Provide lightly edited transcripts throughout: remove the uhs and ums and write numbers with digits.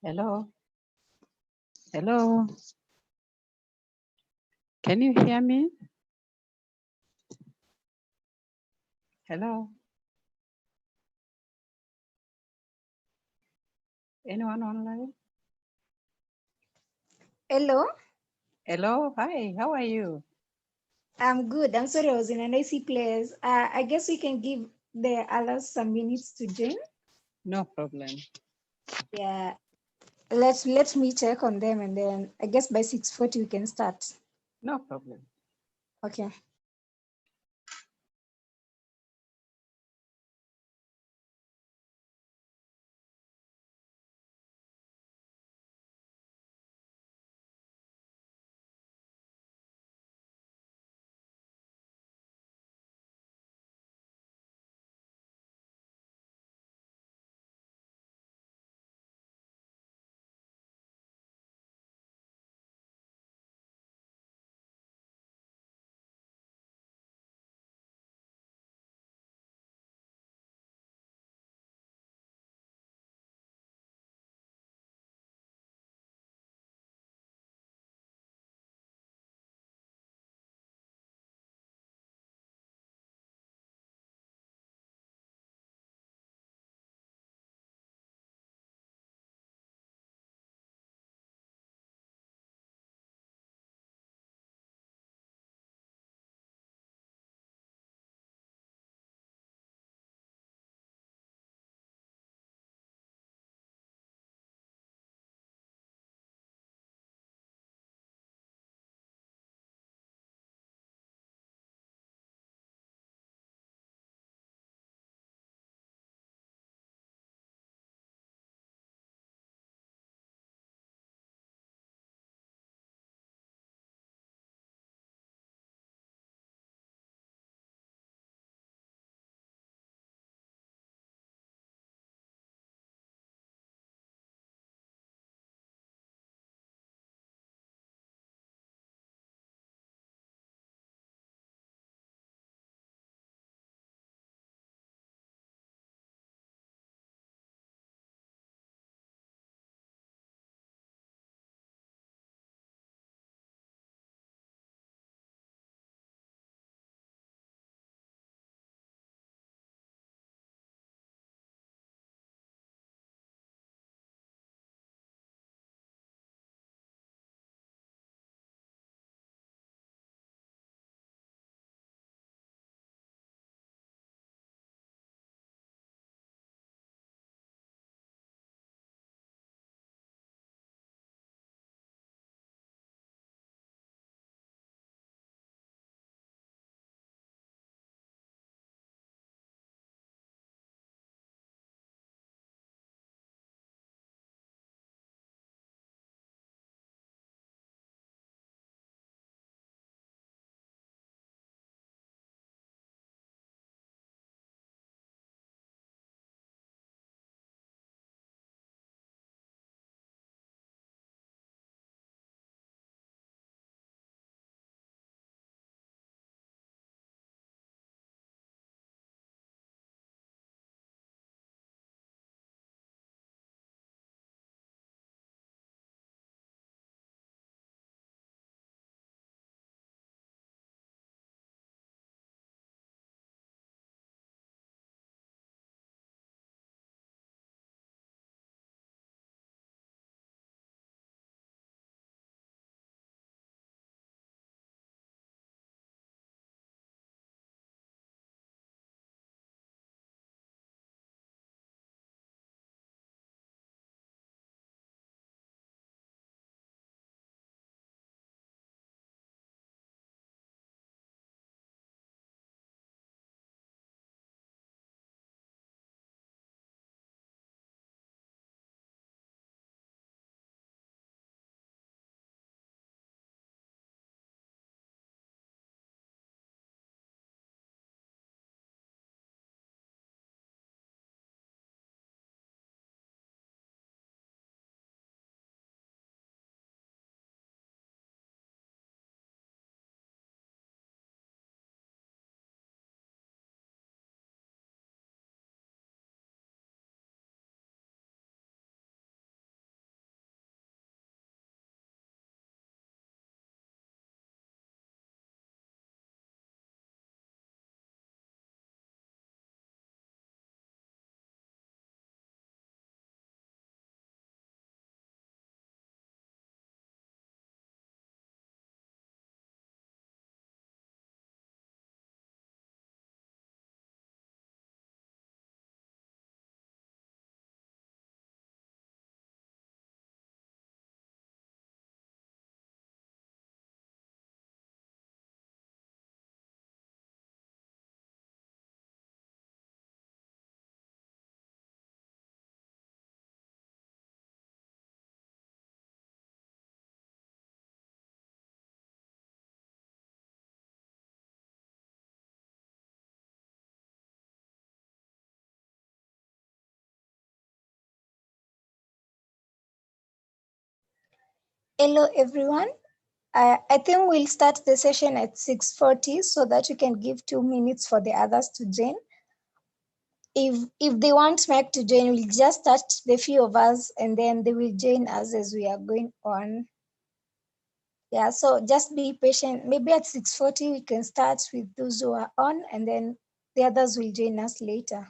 Hello? Hello? Can you hear me? Hello? Anyone online? Hello, Hello? Hi, how are you? I'm good. I'm sorry I was in a noisy place. I guess we can give the others some minutes to join. No problem. Yeah, let me check on them, and then I guess by 6:40 we can start. No problem. Okay. Hello, everyone. I think we'll start the session at 6:40 so that we can give 2 minutes for the others to join. If they want Mike to join, we'll just start the few of us and then they will join us as we are going on. Yeah, so just be patient. Maybe at 6:40 we can start with those who are on and then the others will join us later.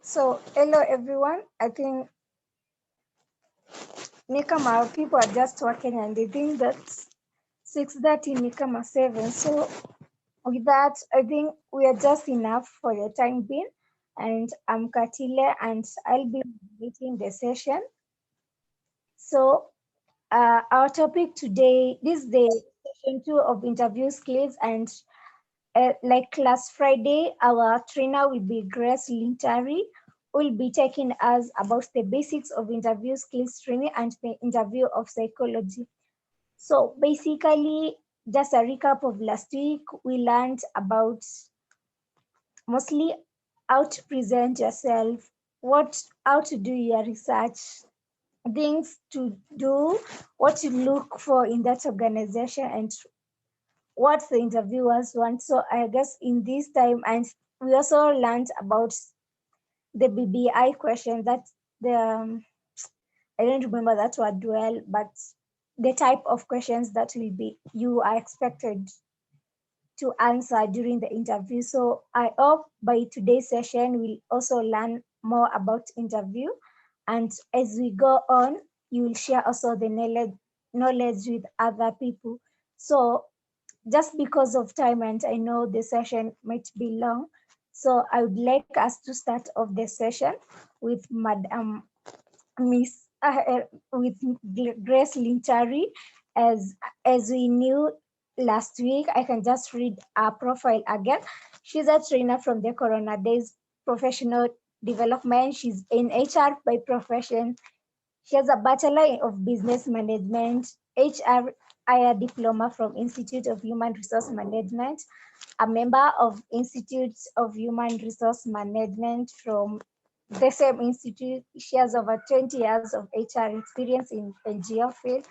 So hello everyone. I think Nikama people are just working and they think that 6:30 Nikama 7. So with that, I think we are just enough for the time being. And I'm Katile and I'll be moderating the session. So our topic today, this is the session 2 of interview skills, and like last Friday, our trainer will be Grace Lintari, will be taking us about the basics of interview skills training and the interview of psychology. So basically, just a recap of last week, we learned about mostly how to present yourself, how to do your research, things to do, what to look for in that organization, and what the interviewers want. So I guess in this time, and we also learned about the BBI question. That the I don't remember that word well, but the type of questions that will be you are expected to answer during the interview. So I hope by today's session we'll also learn more about interview, and as we go on, you will share also the knowledge with other people. So just because of time, and I know the session might be long, so I would like us to start off the session with Madam Miss with Grace Lintari. As we knew last week, I can just read her profile again. She's a trainer from the Corona Days Professional Development. She's in HR by profession. She has a Bachelor of Business Management, HR higher diploma from Institute of Human Resource Management, a member of Institute of Human Resource Management from the same institute. She has over 20 years of HR experience in NGO field,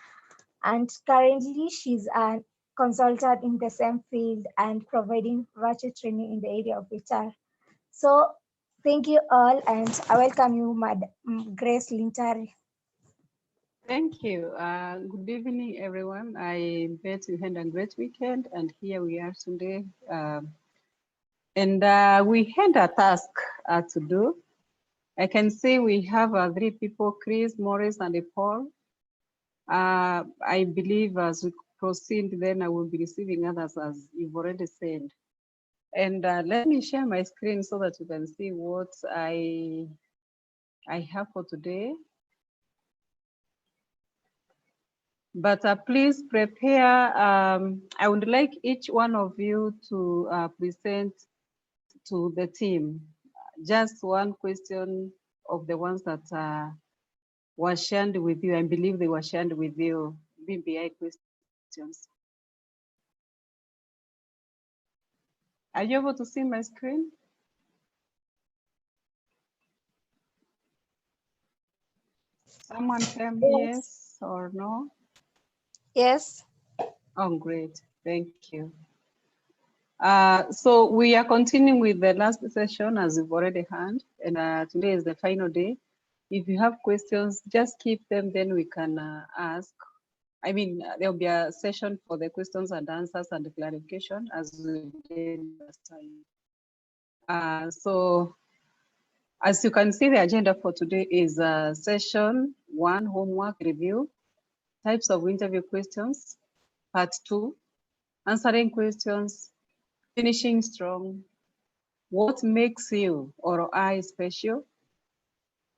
and currently she's a consultant in the same field and providing virtual training in the area of HR. So thank you all, and I welcome you, Madam Grace Lintari. Thank you. Good evening, everyone. I bet you had a great weekend, and here we are today. We had a task to do. I can see we have 3 people, Chris, Morris, and Paul. I believe as we proceed, then I will be receiving others as you've already said. And let me share my screen so that you can see what I have for today. But please prepare. I would like each one of you to present to the team just one question of the ones that were shared with you. I believe they were shared with you, BBI questions. Are you able to see my screen? Someone tell me yes or no? Yes. Oh, great. Thank you. So we are continuing with the last session as we've already heard, and today is the final day. If you have questions, just keep them, then we can ask. I mean, there'll be a session for the questions and answers and the clarification as we did last time. So as you can see, the agenda for today is session 1, homework review, types of interview questions, part 2, answering questions, finishing strong, what makes you or I special,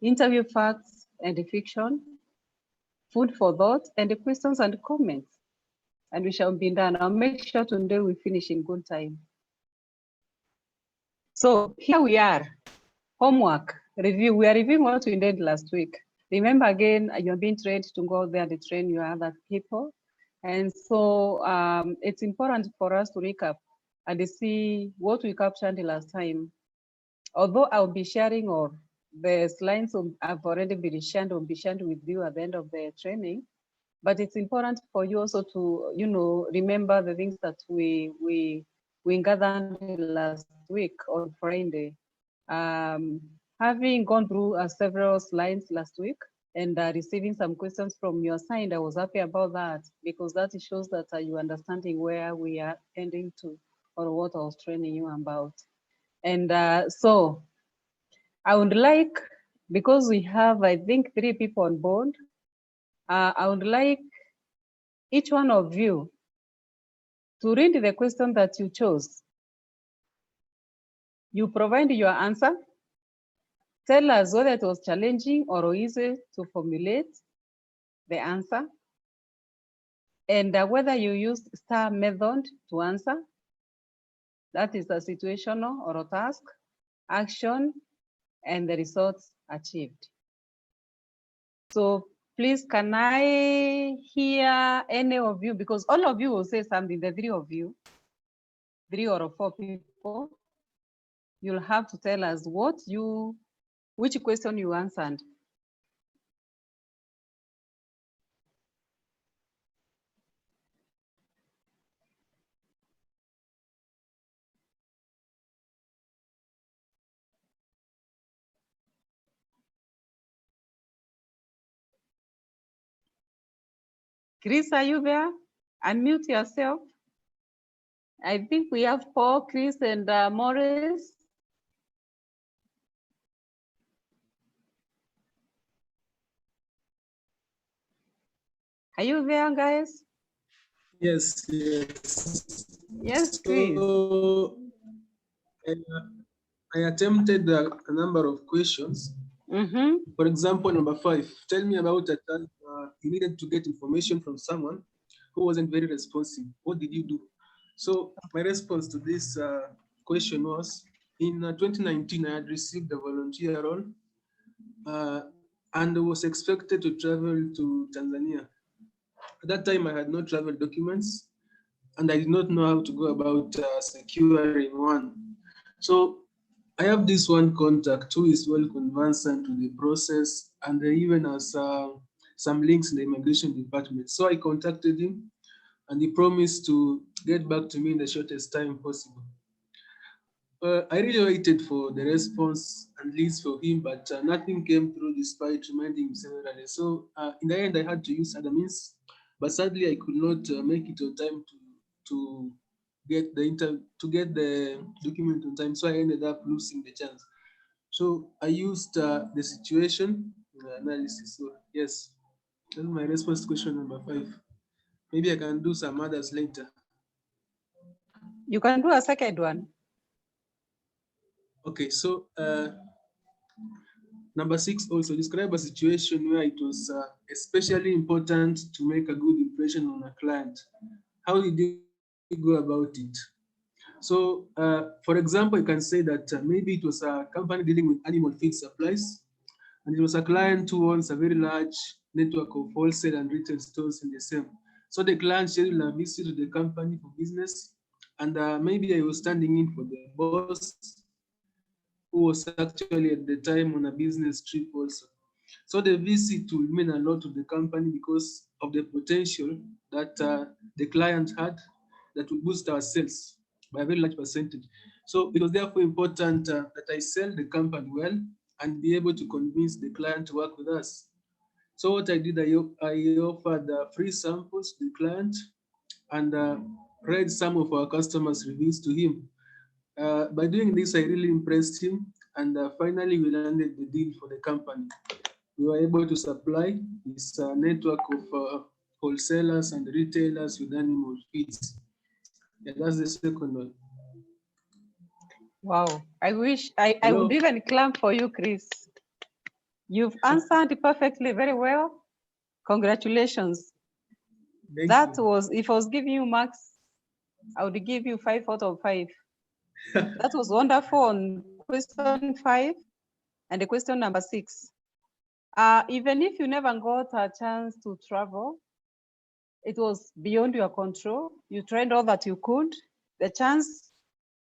interview facts and fiction, food for thought, and the questions and comments. And we shall be done. I'll make sure today we finish in good time. So here we are, homework review. We are reviewing what we did last week. Remember again, you're being trained to go there to train your other people. And so it's important for us to recap and see what we captured last time. Although I'll be sharing or the slides have already been shared will be shared with you at the end of the training, but it's important for you also to, remember the things that we gathered last week on Friday. Having gone through several slides last week and receiving some questions from your side, I was happy about that because that shows that you understanding where we are ending to or what I was training you about. And so I would like, because we have, I think, 3 people on board, I would like each one of you to read the question that you chose. You provide your answer. Tell us whether it was challenging or easy to formulate the answer, and whether you used STAR method to answer. That is a situational or a task, action, and the results achieved. So please, can I hear any of you, because all of you will say something, the three of you, 3 or 4 people, you'll have to tell us which question you answered. Chris, are you there? Unmute yourself. I think we have Paul, Chris, and Morris. Are you there, guys? Yes, yes. Yes, Chris. So, I attempted a number of questions. For example, number 5, tell me about a time you needed to get information from someone who wasn't very responsive. What did you do? So my response to this question was, in 2019, I had received a volunteer role and was expected to travel to Tanzania. At that time, I had no travel documents and I did not know how to go about securing one. So I have this one contact who is well conversant to the process, and they even has some links in the immigration department. So I contacted him, and he promised to get back to me in the shortest time possible. I really waited for the response and leads for him, but nothing came through despite reminding him severally. So in the end, I had to use other means, but sadly, I could not make it on time to get the document on time. So I ended up losing the chance. So I used the situation analysis. So yes, that's my response to question number 5. Maybe I can do some others later. You can do a second one. Okay, so number 6 also, describe a situation where it was especially important to make a good impression on a client. How did you go about it? So, for example, you can say that maybe it was a company dealing with animal feed supplies, and it was a client who owns a very large network of wholesale and retail stores in the same. So the client scheduled a visit to the company for business, and maybe I was standing in for the boss, who was actually at the time on a business trip also. So the visit will mean a lot to the company because of the potential that the client had that will boost our sales by a very large percentage. So it was therefore important that I sell the company well and be able to convince the client to work with us. So what I did, I offered free samples to the client and read some of our customers' reviews to him. By doing this, I really impressed him, and finally we landed the deal for the company. We were able to supply this network of wholesalers and retailers with animal feeds. Yeah, that's the second one. Wow, I wish I would even clap for you, Chris. You've answered perfectly, very well. Congratulations. If I was giving you marks, I would give you 5 out of 5. That was wonderful on question 5 and the question number 6. Even if you never got a chance to travel, it was beyond your control. You tried all that you could. The chance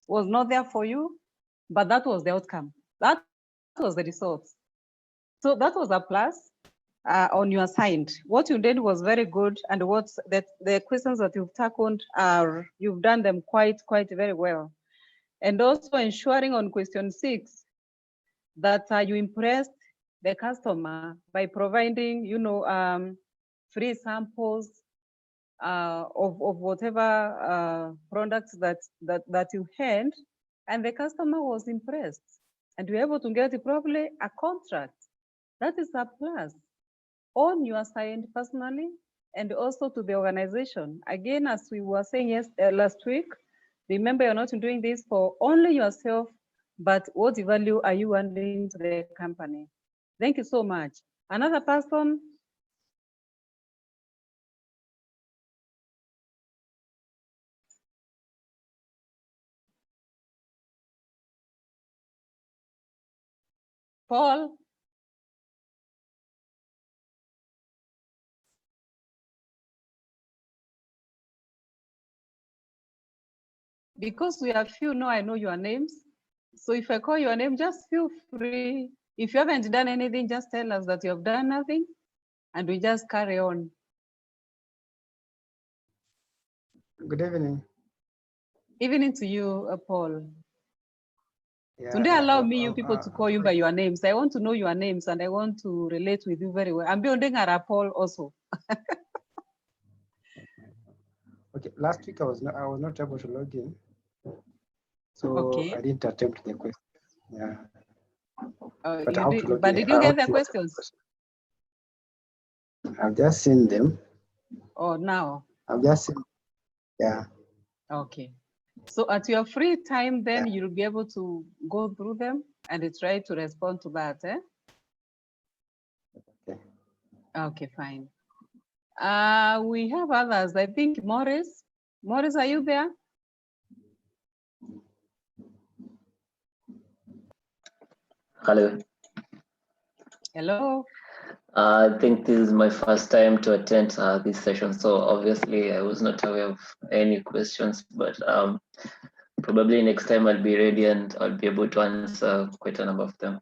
was not there for you, but that was the outcome. That was the result. So that was a plus on your side. What you did was very good, and the questions that you've tackled you've done them quite very well. And also ensuring on question 6 that you impressed the customer by providing, free samples of whatever products that you had, and the customer was impressed, and you were able to get probably a contract. That is a plus on your side personally, and also to the organization. Again, as we were saying last week, remember, you're not doing this for only yourself, but what value are you adding to the company? Thank you so much. Another person? Paul? Because we are few, now I know your names. So if I call your name, just feel free. If you haven't done anything, just tell us that you have done nothing, and we just carry on. Good evening. Evening to you, Paul. Yeah, Today, allow me, you people, to call you by your names. I want to know your names, and I want to relate with you very well. I'm building a Paul also. Okay, last week I was not able to log in, so Okay. I didn't attempt the question. Yeah. But did you get the questions? I've just seen them. Oh, now. I've just seen. Yeah. Okay. So at your free time, then you'll be able to go through them and try to respond to that. Eh? Okay. Okay, fine. We have others. I think Morris. Morris, are you there? Hello. Hello. I think this is my first time to attend this session, so obviously I was not aware of any questions, but probably next time I'll be ready and I'll be able to answer quite a number of them.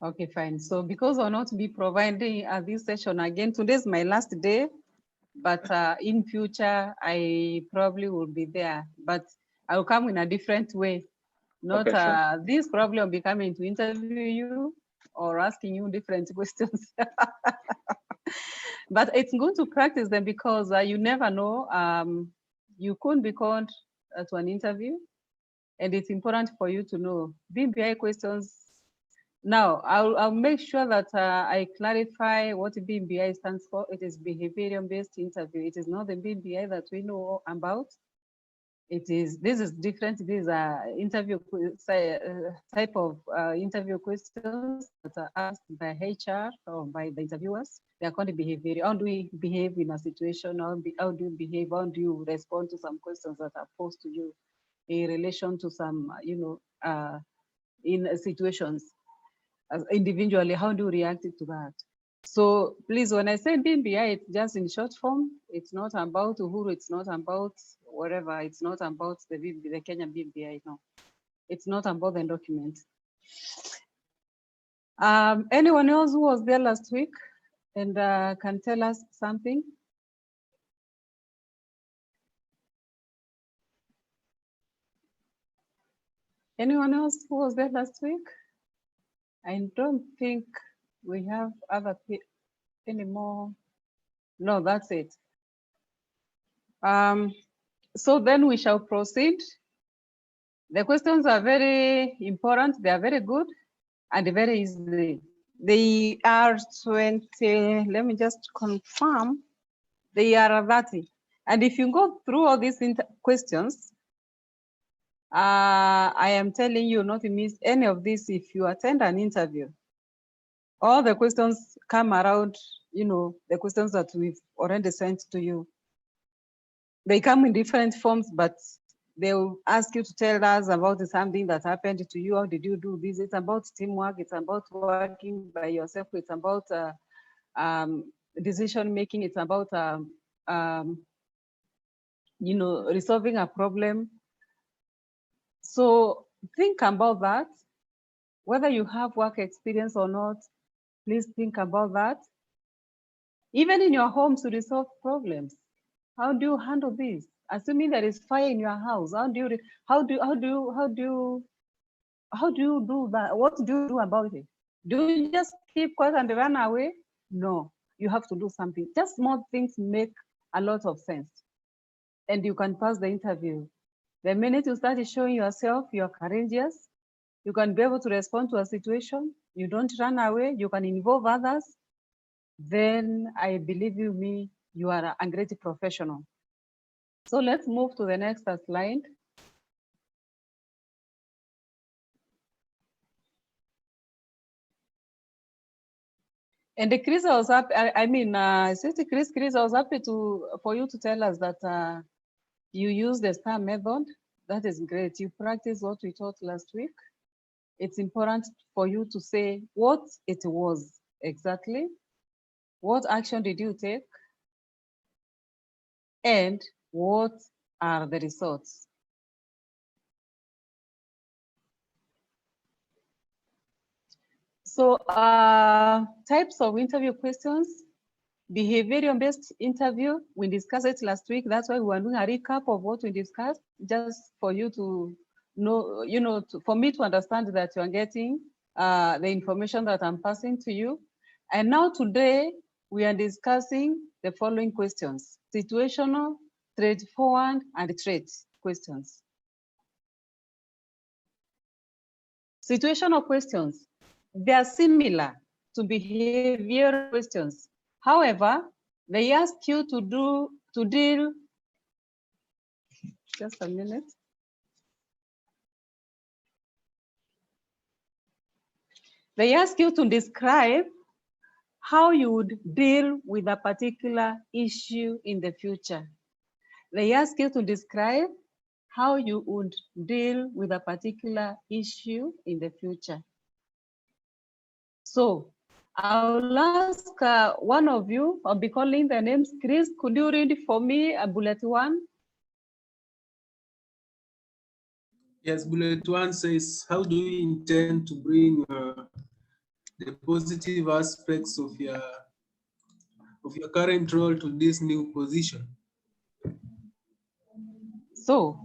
Okay, fine. So because I'll not be providing this session again, today's my last day, but in future, I probably will be there, but I'll come in a different way. Not Okay, sure. This probably will be coming to interview you or asking you different questions. But it's good to practice them because you never know. You couldn't be called to an interview, and it's important for you to know BMBI questions. Now, I'll make sure that I clarify what BMBI stands for. It is behavior-based interview. It is not the BMBI that we know about. This is different. These are interview type of interview questions that are asked by HR or by the interviewers. They are called behavior. How do we behave in a situation? How do you behave? How do you respond to some questions that are posed to you in relation to some, in situations individually? How do you react to that? So please, when I say BMBI, it's just in short form. It's not about Uhuru. It's not about whatever. It's not about the Kenyan BMBI. No, it's not about the document. Anyone else who was there last week and can tell us something? Anyone else who was there last week? I don't think we have other people anymore. No, that's it. So then we shall proceed. The questions are very important. They are very good and very easy. They are 20, let me just confirm. They are 30. And if you go through all these questions, I am telling you not to miss any of this if you attend an interview. All the questions come around, the questions that we've already sent to you. They come in different forms, but they will ask you to tell us about something that happened to you. How did you do this? It's about teamwork. It's about working by yourself. It's about decision making. It's about resolving a problem. So think about that. Whether you have work experience or not, please think about that. Even in your home, to resolve problems, how do you handle this? Assuming there is fire in your house, how do you do that? What do you do about it? Do you just keep quiet and run away? No, you have to do something. Just small things make a lot of sense, and you can pass the interview. The minute you start showing yourself you're courageous, you can be able to respond to a situation, you don't run away, you can involve others, then I believe you are a great professional. So let's move to the next slide. And Chris, I was happy. Chris, I was happy for you to tell us that you use the STAR method. That is great. You practice what we taught last week. it's important for you to say what it was exactly, what action did you take, and what are the results. So types of interview questions. Behavioral-based interview, we discussed it last week. That's why we are doing a recap of what we discussed, just for you to know, for me to understand that you are getting the information that I'm passing to you. And now today, we are discussing the following questions: situational, straightforward, and trait questions. Situational questions, they are similar to behavioral questions. However, they ask you to deal, just a minute. They ask you to describe how you would deal with a particular issue in the future. They ask you to describe how you would deal with a particular issue in the future. So I'll ask one of you, I'll be calling the names. Chris, could you read for me bullet 1? Yes, bullet 1 says, how do you intend to bring the positive aspects of your current role to this new position? So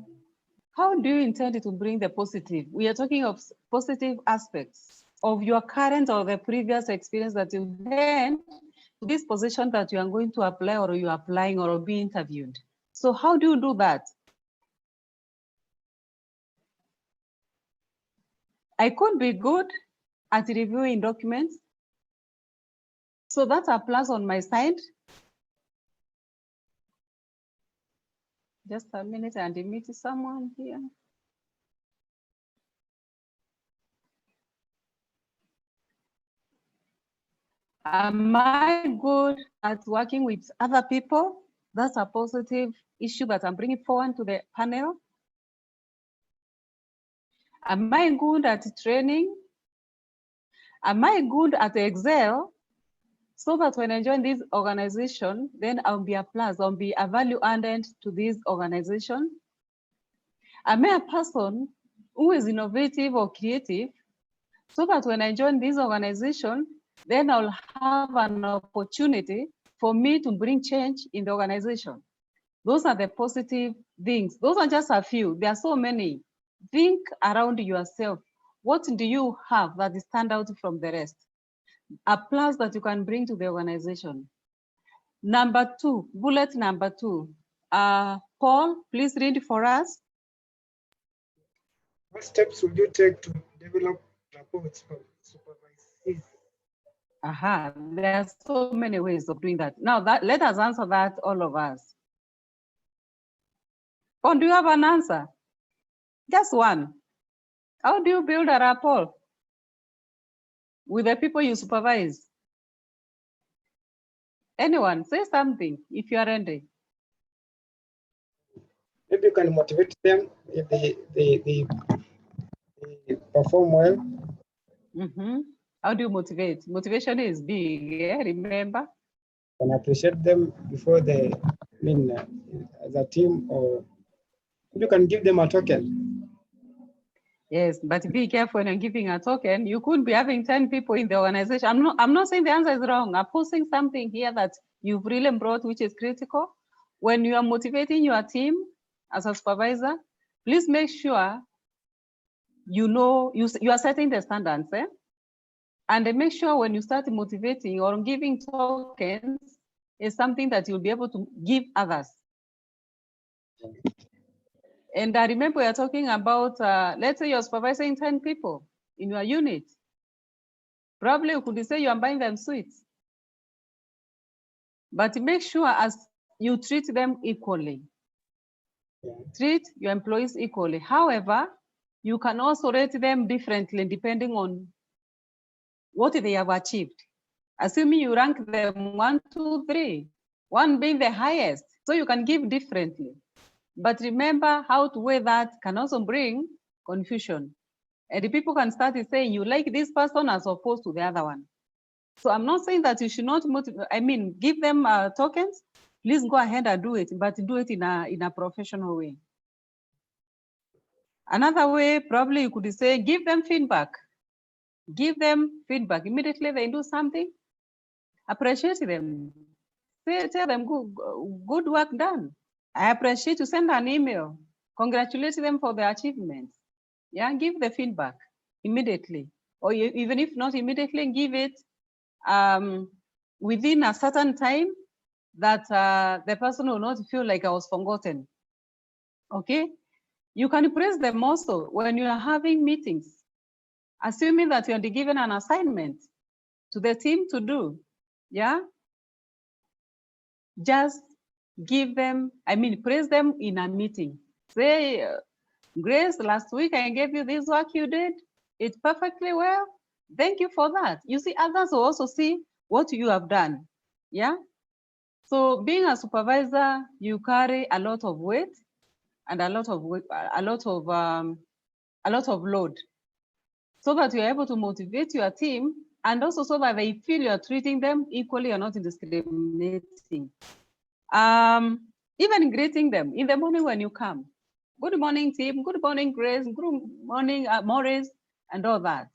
how do you intend to bring the positive? We are talking of positive aspects of your current or the previous experience that you had to this position that you are going to apply, or you are applying, or be interviewed. So how do you do that? I could be good at reviewing documents. So that's a plus on my side. Just a minute, and meet someone here. Am I good at working with other people? That's a positive issue that I'm bringing forward to the panel. Am I good at training? Am I good at Excel? So that when I join this organization, then I'll be a plus, I'll be a value added to this organization. Am I a person who is innovative or creative? So that when I join this organization, then I'll have an opportunity for me to bring change in the organization. Those are the positive things. Those are just a few. There are so many. Think around yourself. What do you have that stand out from the rest? A plus that you can bring to the organization. Number 2, bullet number 2. Paul, please read for us. What steps would you take to develop rapport with supervisees? There are so many ways of doing that. Now, let us answer that, all of us. Paul, do you have an answer? Just one. How do you build a rapport with the people you supervise? Anyone, say something if you are ready. Maybe you can motivate them if they perform well. How do you motivate? Motivation is big, remember? Can appreciate them before they, as a team, or you can give them a token. Yes, but be careful when you're giving a token. You could be having 10 people in the organization. I'm not saying the answer is wrong. I'm posting something here that you've really brought, which is critical. When you are motivating your team as a supervisor, please make sure you know you are setting the standards, and make sure when you start motivating or giving tokens, is something that you'll be able to give others. And I remember we are talking about, let's say you're supervising 10 people in your unit. Probably you could say you are buying them sweets. But make sure as you treat them equally. Treat your employees equally. However, you can also rate them differently depending on what they have achieved. Assuming you rank them 1, 2, 3, 1 being the highest, so you can give differently. But remember, how to weigh that can also bring confusion. And the people can start saying you like this person as opposed to the other one. So I'm not saying that you should not motivate, I mean, give them tokens. Please go ahead and do it, but do it in a professional way. Another way, probably you could say, give them feedback. Give them feedback. Immediately they do something, appreciate them. Tell them, good work done. I appreciate you. Send an email. Congratulate them for their achievements. Yeah, give the feedback immediately. Or even if not immediately, give it within a certain time that the person will not feel like I was forgotten. Okay? You can praise them also when you are having meetings, assuming that you are given an assignment to the team to do. Yeah? Just give them, I mean, praise them in a meeting. Say, Grace, last week I gave you this work you did. It's perfectly well. Thank you for that. You see, others will also see what you have done. Yeah? So being a supervisor, you carry a lot of weight and a lot of load, so that you're able to motivate your team, and also so that they feel you're treating them equally or not discriminating. Even greeting them in the morning when you come. Good morning, team. Good morning, Grace. Good morning, Maurice, and all that.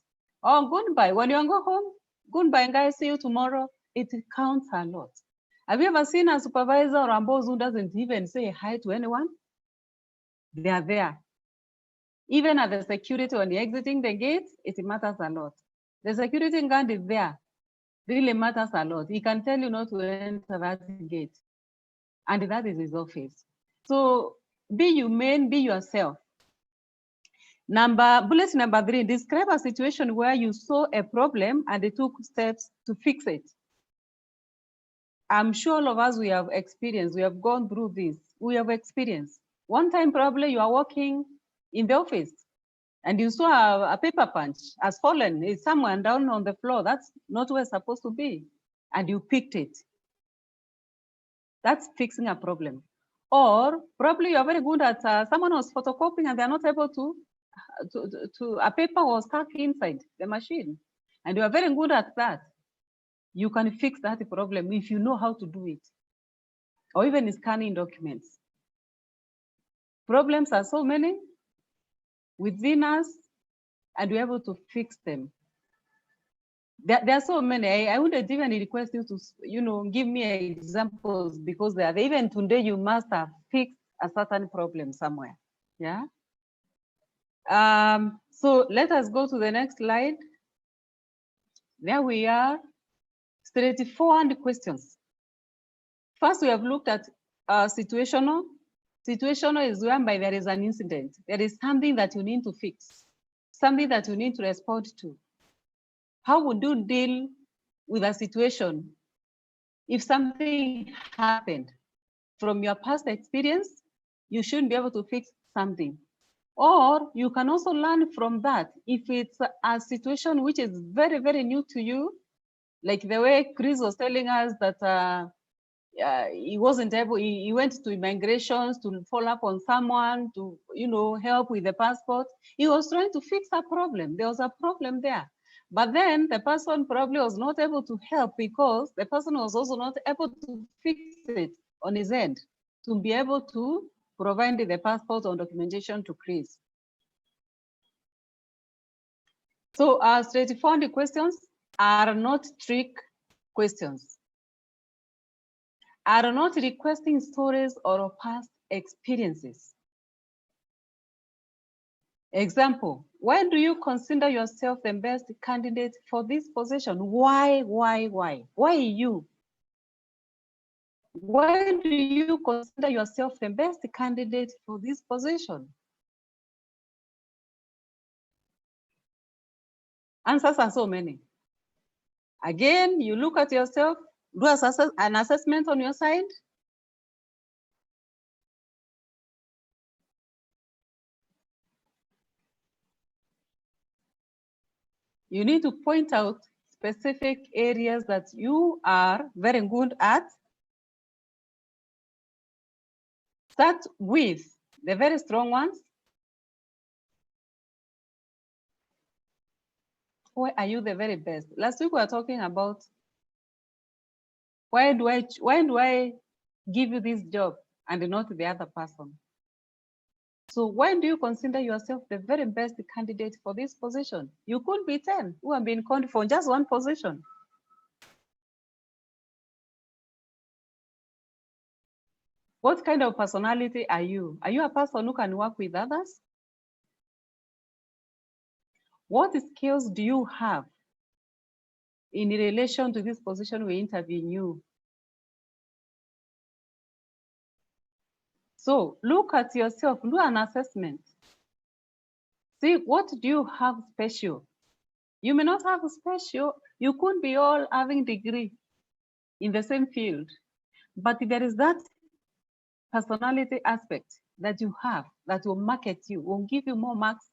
Oh, goodbye. When you go home, goodbye, guys. See you tomorrow. It counts a lot. Have you ever seen a supervisor or a boss who doesn't even say hi to anyone? They are there. Even at the security when you're exiting the gate, it matters a lot. The security guard is there. Really matters a lot. He can tell you not to enter that gate. And that is his office. So be humane, be yourself. Bullet number 3, describe a situation where you saw a problem and they took steps to fix it. I'm sure all of us, we have experienced, we have gone through this, we have experienced. One time probably you are working in the office and you saw a paper punch has fallen, it's somewhere down on the floor, that's not where it's supposed to be, and you picked it. That's fixing a problem. Or probably you're very good at, someone was photocopying and they're not able to a paper was stuck inside the machine, and you are very good at that. You can fix that problem if you know how to do it. Or even scanning documents. Problems are so many within us, and we're able to fix them. There are so many. I wouldn't even request you to, give me examples, because they are even today you must have fixed a certain problem somewhere. Yeah. So let us go to the next slide. There we are. Straightforward questions. First, we have looked at situational. Situational is whereby there is an incident. There is something that you need to fix, something that you need to respond to. How would you deal with a situation if something happened? From your past experience, you shouldn't be able to fix something. Or you can also learn from that. If it's a situation which is very, very new to you, like the way Chris was telling us that he wasn't able, he went to immigrations to follow up on someone to, help with the passport. He was trying to fix a problem. There was a problem there. But then the person probably was not able to help because the person was also not able to fix it on his end to be able to provide the passport or documentation to Chris. So straightforward questions are not trick questions, are not requesting stories or past experiences. Example, why do you consider yourself the best candidate for this position? Why? Why you? Why do you consider yourself the best candidate for this position? Answers are so many. Again, you look at yourself, do an assessment on your side. You need to point out specific areas that you are very good at. Start with the very strong ones. Why are you the very best? Last week we were talking about why do I give you this job and not the other person? So why do you consider yourself the very best candidate for this position? You could be 10 who have been called for just one position. What kind of personality are you? Are you a person who can work with others? What skills do you have in relation to this position we interview you? So look at yourself, do an assessment. See, what do you have special? You may not have special, you could be all having degree in the same field, but there is that personality aspect that you have that will market you, will give you more marks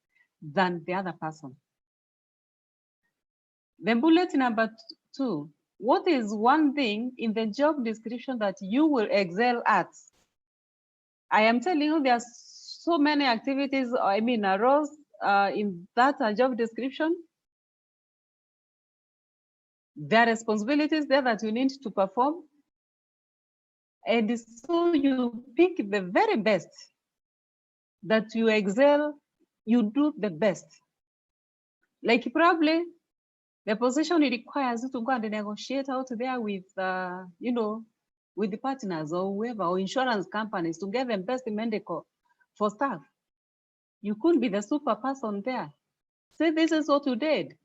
than the other person. Then bullet number 2, what is one thing in the job description that you will excel at? I am telling you, there are so many activities, roles in that job description. There are responsibilities there that you need to perform. And so you pick the very best that you excel, you do the best. Like probably the position it requires you to go and negotiate out there with, with the partners or whoever, or insurance companies to get the best medical for staff. You could be the super person there. Say this is what you did.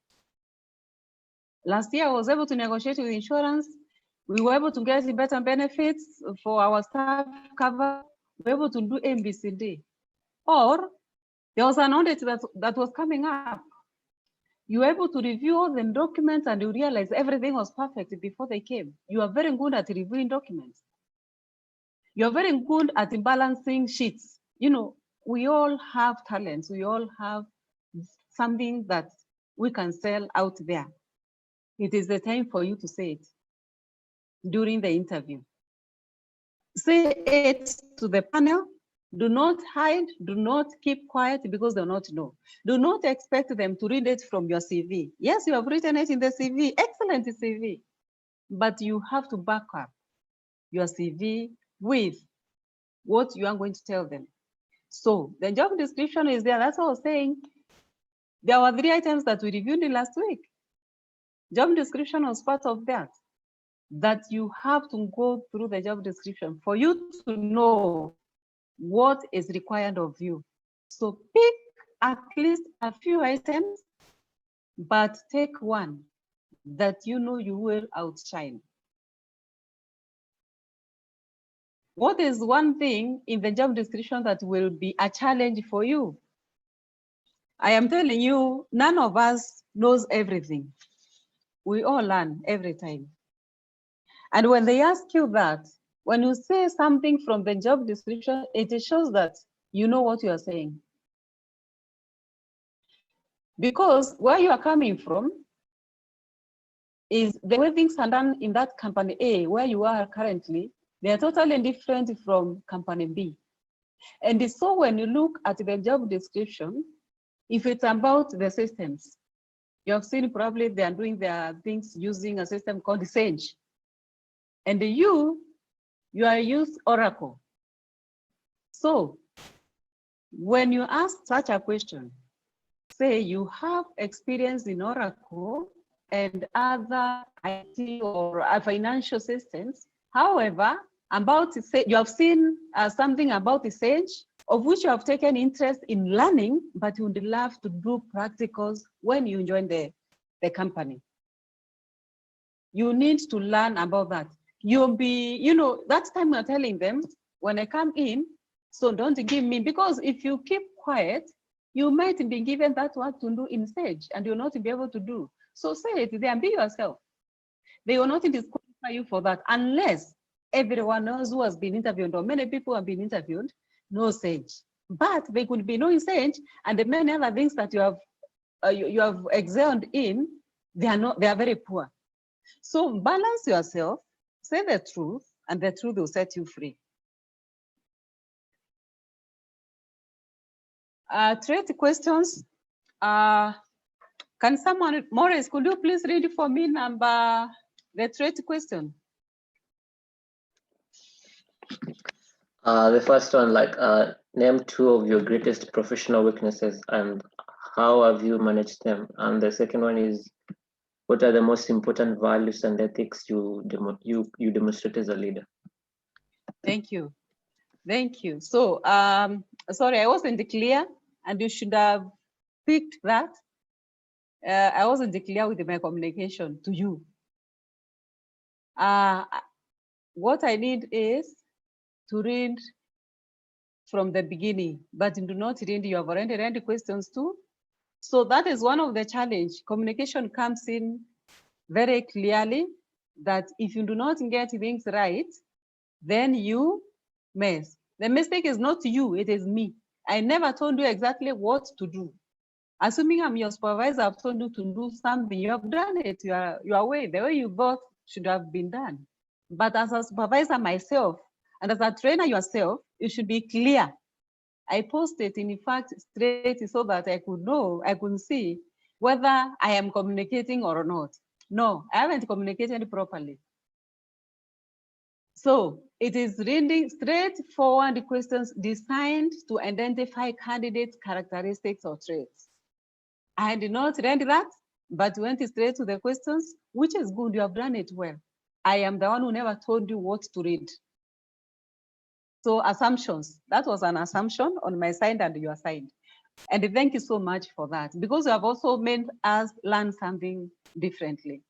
Last year I was able to negotiate with insurance. We were able to get better benefits for our staff cover. We were able to do ABCD. Or there was an audit that was coming up. You were able to review all the documents and you realize everything was perfect before they came. You are very good at reviewing documents. You're very good at balancing sheets. You know, we all have talents. We all have something that we can sell out there. It is the time for you to say it during the interview. Say it to the panel. Do not hide, do not keep quiet because they'll not know. Do not expect them to read it from your CV. Yes, you have written it in the CV, excellent CV, but you have to back up your CV with what you are going to tell them. So the job description is there. That's what I was saying. There were 3 items that we reviewed last week. Job description was part of that you have to go through the job description for you to know what is required of you. So pick at least a few items, but take one that you know you will outshine. What is one thing in the job description that will be a challenge for you? I am telling you, none of us knows everything. We all learn every time. And when they ask you that, when you say something from the job description, it shows that you know what you are saying. Because where you are coming from is the way things are done in that company A, where you are currently, they are totally different from company B. And so when you look at the job description, if it's about the systems, you have seen probably they are doing their things using a system called Sage. And you are used Oracle. So when you ask such a question, say you have experience in Oracle and other IT or financial systems. However, you have seen something about the Sage, of which you have taken interest in learning, but you would love to do practicals when you join the company. You need to learn about that. You'll be, that time we're telling them, when I come in, so don't give me, because if you keep quiet, you might be given that work to do in Sage and you'll not be able to do. So say it there and be yourself. They will not disqualify you for that unless everyone else who has been interviewed or many people have been interviewed know Sage. But they could be knowing Sage and the many other things that you have excelled in, they are very poor. So balance yourself, say the truth, and the truth will set you free. Trait questions. Can someone, Morris, could you please read for me the threat question? The first one, name 2 of your greatest professional weaknesses and how have you managed them? And the second one is, what are the most important values and ethics you demonstrate as a leader? Thank you. Thank you. So, sorry, I wasn't clear, and you should have picked that. I wasn't clear with my communication to you. What I need is to read from the beginning, but do not read, you have already read the questions too. So that is one of the challenge. Communication comes in very clearly that if you do not get things right, then you mess. The mistake is not you, it is me. I never told you exactly what to do. Assuming I'm your supervisor, I've told you to do something, you have done it, your way, the way you thought should have been done. But as a supervisor myself, and as a trainer yourself, you should be clear. I posted, in fact, straight so that I could know, I could see whether I am communicating or not. No, I haven't communicated properly. So it is reading straightforward questions designed to identify candidate characteristics or traits. I did not read that, but went straight to the questions, which is good, you have done it well. I am the one who never told you what to read. So assumptions, that was an assumption on my side and your side. And thank you so much for that, because you have also made us learn something differently.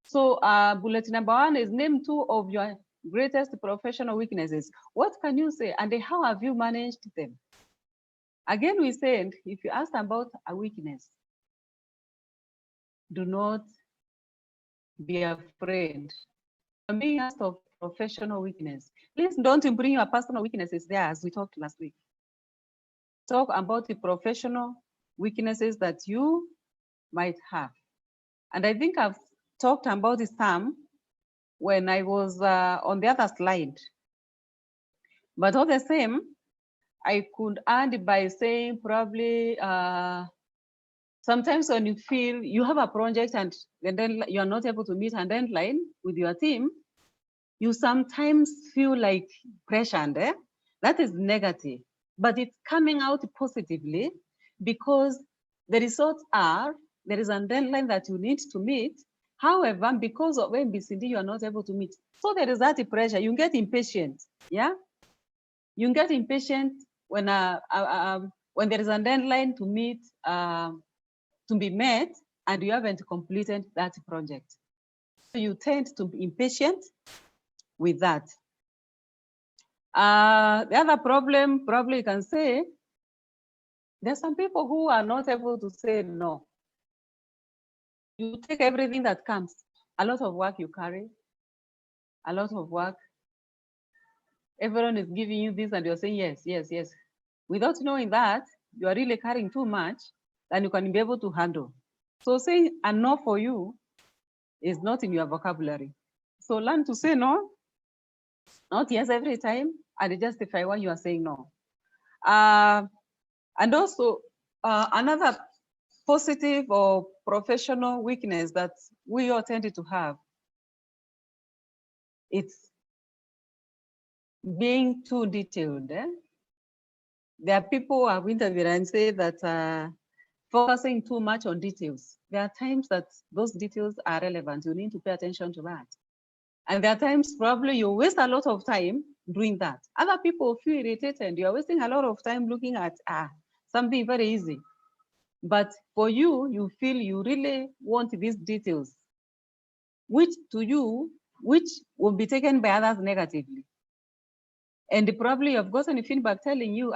So bullet number 1 is name 2 of your greatest professional weaknesses. What can you say and how have you managed them? Again, we said, if you ask about a weakness, do not be afraid. When being asked of professional weakness, please don't bring your personal weaknesses there as we talked last week. Talk about the professional weaknesses that you might have. And I think I've talked about some when I was on the other slide. But all the same, I could add by saying probably sometimes when you feel you have a project and then you're not able to meet a deadline with your team, you sometimes feel like pressured. That is negative, but it's coming out positively because the results are, there is a deadline that you need to meet. However, because of ABCD, you are not able to meet. So there is that pressure. You get impatient. Yeah, you get impatient when there is a deadline to meet, to be met, and you haven't completed that project. So you tend to be impatient with that. The other problem, probably you can say, there's some people who are not able to say no. You take everything that comes, a lot of work you carry, a lot of work. Everyone is giving you this and you're saying yes, yes, yes. Without knowing that, you are really carrying too much than you can be able to handle. So saying a no for you is not in your vocabulary. So learn to say no, not yes every time, and justify why you are saying no. And also another positive or professional weakness that we all tend to have, it's being too detailed. There are people who have interviewed and say that focusing too much on details. There are times that those details are relevant. You need to pay attention to that. And there are times probably you waste a lot of time doing that. Other people feel irritated. You're wasting a lot of time looking at something very easy. But for you, you feel you really want these details, which to you, which will be taken by others negatively. And probably you've gotten feedback telling you,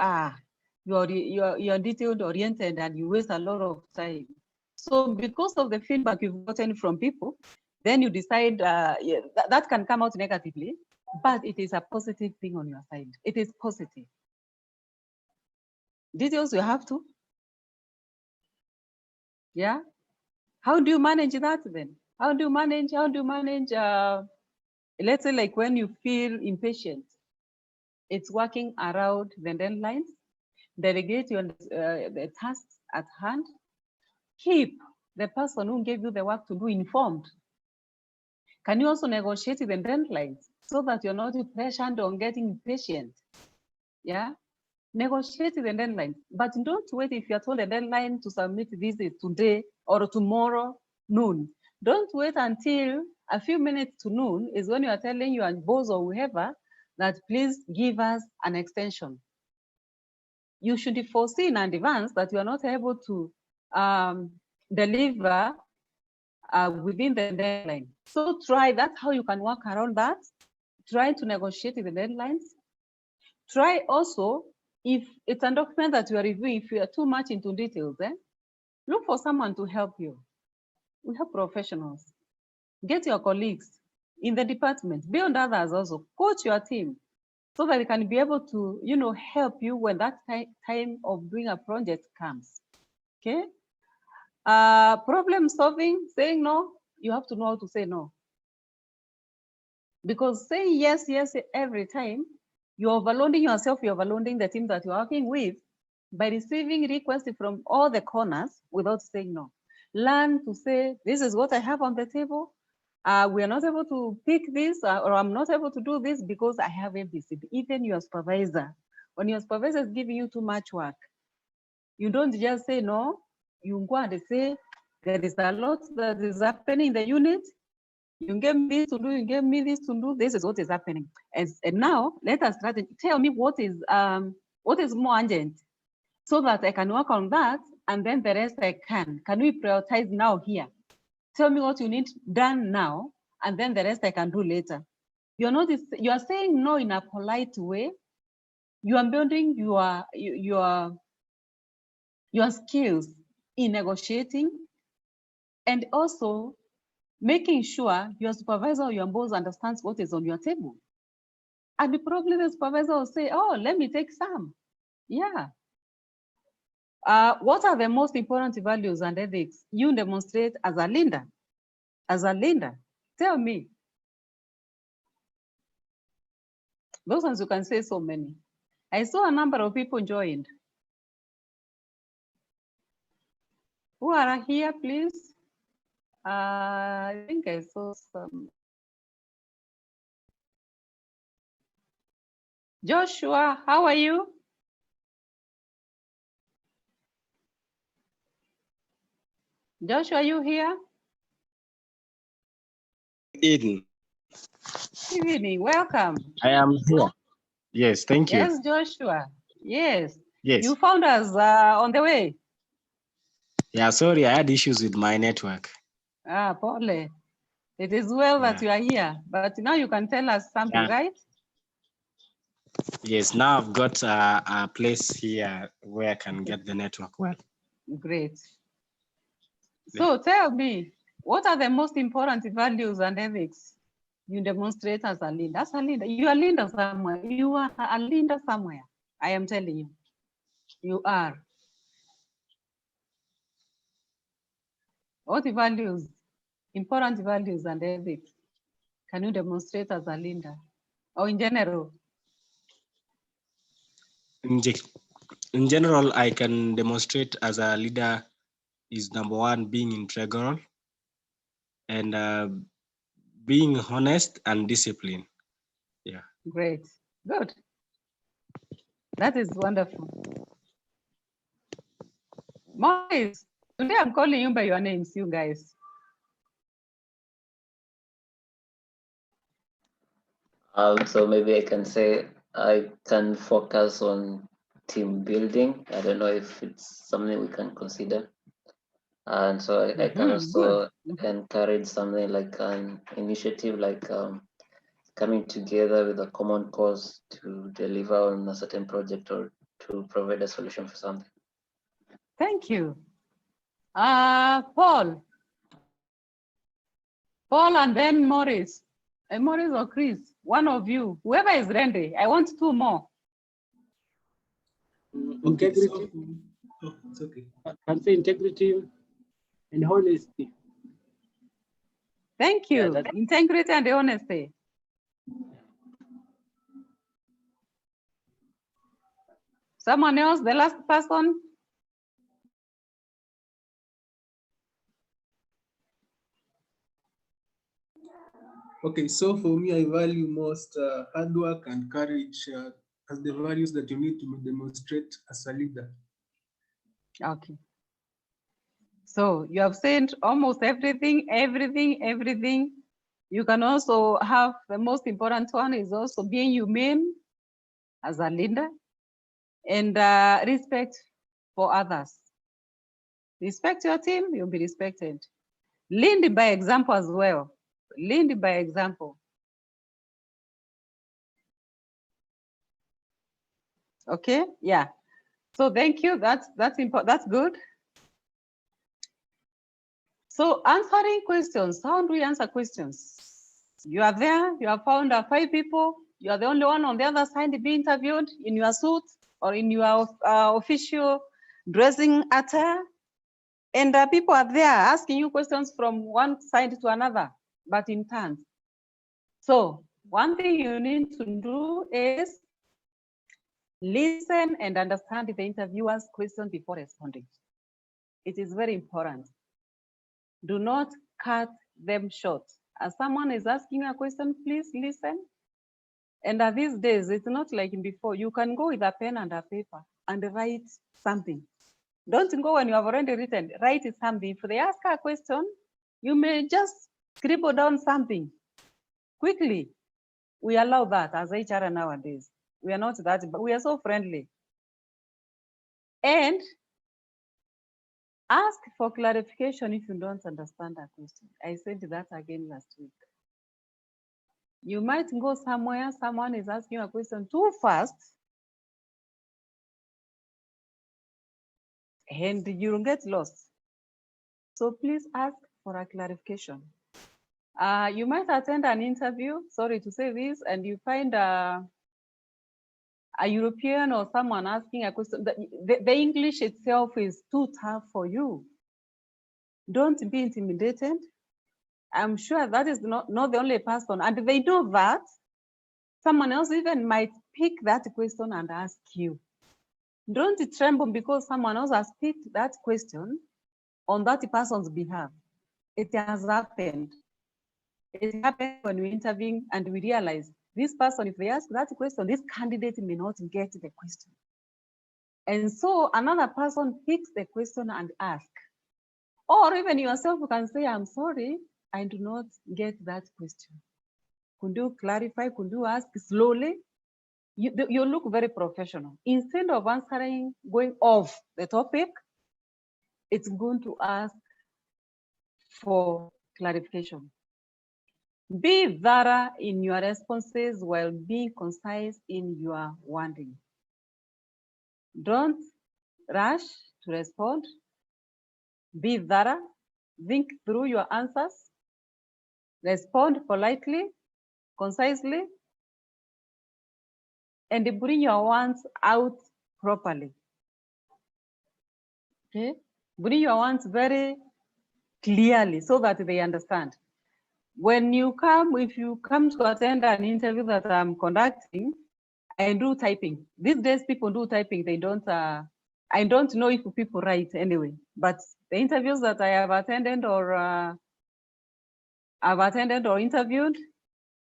you're detailed oriented and you waste a lot of time. So because of the feedback you've gotten from people, then you decide that can come out negatively, but it is a positive thing on your side. It is positive. Details you have to. Yeah. How do you manage that then? How do you manage, let's say like when you feel impatient, it's working around the deadlines, delegate your the tasks at hand, keep the person who gave you the work to do informed? Can you also negotiate the deadlines so that you're not pressured on getting impatient? Yeah, negotiate the deadlines, but don't wait. If you're told a deadline to submit this is today or tomorrow noon, don't wait until a few minutes to noon is when you are telling your boss or whoever that please give us an extension. You should foresee in advance that you are not able to deliver within the deadline. So try, that's how you can work around that. Try to negotiate the deadlines. Try also, if it's a document that you are reviewing, if you are too much into details, look for someone to help you. We have professionals. Get your colleagues in the department, beyond others also, coach your team so that they can be able to, help you when that time of doing a project comes, okay? Problem solving, saying no, you have to know how to say no. Because saying yes every time, you're overloading yourself, you're overloading the team that you're working with by receiving requests from all the corners without saying no. Learn to say, this is what I have on the table. We are not able to pick this, or I'm not able to do this because I have ABC. Even your supervisor, when your supervisor is giving you too much work, you don't just say no, you go and say, there is a lot that is happening in the unit. You gave me this to do, you gave me this to do, this is what is happening. And now let us tell me what is more urgent so that I can work on that, and then the rest I can. Can we prioritize now here? Tell me what you need done now, and then the rest I can do later. You are saying no in a polite way. You are building your skills in negotiating, and also making sure your supervisor or your boss understands what is on your table. And probably the supervisor will say, oh, let me take some. Yeah. What are the most important values and ethics you demonstrate as a leader? As a leader, tell me. Those ones you can say so many. I saw a number of people joined. Who are here, please? I think I saw some. Joshua, how are you? Joshua, are you here? Evening. Evening, welcome. I am here. Yes, thank you. Yes, Joshua. Yes. Yes. You found us on the way. Yeah, sorry, I had issues with my network. Paul. It is well that you are here, but now you can tell us something, right? Yes, now I've got a place here where I can get the network well. Great. So tell me, what are the most important values and ethics you demonstrate as a leader? As a leader, you are a leader somewhere. You are a leader somewhere. I am telling you, you are. What values, important values and ethics, can you demonstrate as a leader, or in general? In general, I can demonstrate as a leader is number one, being integral, and being honest and disciplined. Yeah. Great. Good. That is wonderful. Morris, today I'm calling you by your names, you guys. So maybe I can say I can focus on team building. I don't know if it's something we can consider. And so I can also encourage something like an initiative, like coming together with a common cause to deliver on a certain project or to provide a solution for something. Thank you. Paul and then Morris. Morris or Chris, one of you, whoever is ready. I want two more. Integrity. It's okay. I can say integrity and honesty. Thank you. Yeah, integrity and honesty. Someone else, the last person? Okay, so for me, I value most hard work and courage as the values that you need to demonstrate as a leader. Okay. So you have said almost everything. You can also have the most important one is also being humane as a leader and respect for others. Respect your team, you'll be respected. Lead by example as well. Lead by example. Okay, yeah. So thank you. That's important. That's good. So answering questions. How do we answer questions? You are there. You have found 5 people. You are the only one on the other side being interviewed in your suit or in your official dressing attire, and people are there asking you questions from one side to another, but in turns. So one thing you need to do is listen and understand the interviewer's question before responding. It is very important. Do not cut them short. As someone is asking a question, please listen. And these days, it's not like before. You can go with a pen and a paper and write something. Don't go when you have already written. Write something. If they ask a question, you may just scribble down something quickly. We allow that as HR nowadays. We are not that, but we are so friendly. And ask for clarification if you don't understand a question. I said that again last week. You might go somewhere, someone is asking a question too fast, and you'll get lost. So please ask for a clarification. You might attend an interview, sorry to say this, and you find a European or someone asking a question. The English itself is too tough for you. Don't be intimidated. I'm sure that is not the only person, and they know that someone else even might pick that question and ask you. Don't tremble because someone else has picked that question on that person's behalf. It has happened. It happened when we interviewing and we realize this person, if they ask that question, this candidate may not get the question. And so another person picks the question and asks. Or even yourself, you can say, I'm sorry, I do not get that question. Could you clarify? Could you ask slowly? You look very professional. Instead of answering, going off the topic, it's going to ask for clarification. Be thorough in your responses while being concise in your wording. Don't rush to respond. Be thorough. Think through your answers. Respond politely, concisely, and bring your words out properly. Okay? Bring your words very clearly so that they understand. When you come, if you come to attend an interview that I'm conducting, I do typing. These days, people do typing. They don't. I don't know if people write anyway. But the interviews that I have attended or interviewed,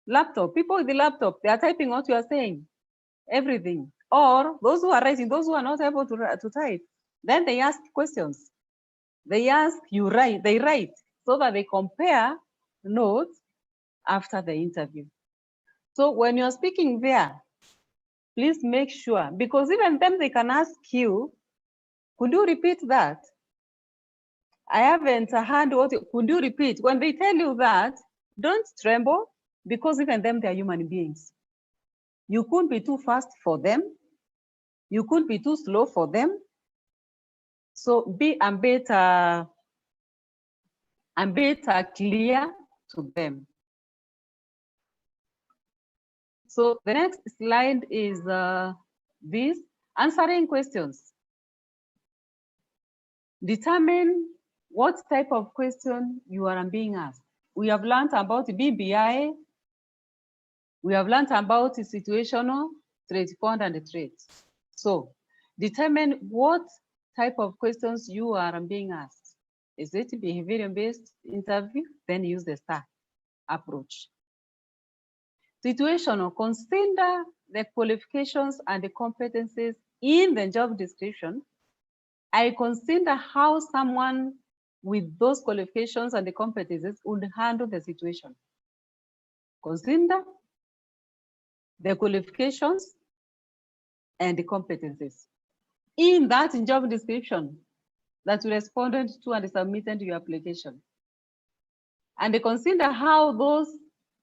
laptop. People with the laptop, they are typing what you are saying, everything. Or those who are writing, those who are not able to type, then they ask questions. They ask, you write. They write so that they compare notes after the interview. So when you're speaking there, please make sure, because even them, they can ask you, could you repeat that? I haven't heard could you repeat? When they tell you that, don't tremble, because even them, they are human beings. You couldn't be too fast for them. You could be too slow for them. So be a bit clear to them. So the next slide is this, answering questions. Determine what type of question you are being asked. We have learned about BBI. We have learned about situational, straightforward, and traits. So determine what type of questions you are being asked. Is it behavioral-based interview? Then use the STAR approach. Situational, consider the qualifications and the competencies in the job description. I consider how someone with those qualifications and the competencies would handle the situation. Consider the qualifications and the competencies in that job description that you responded to and submitted your application. And consider how those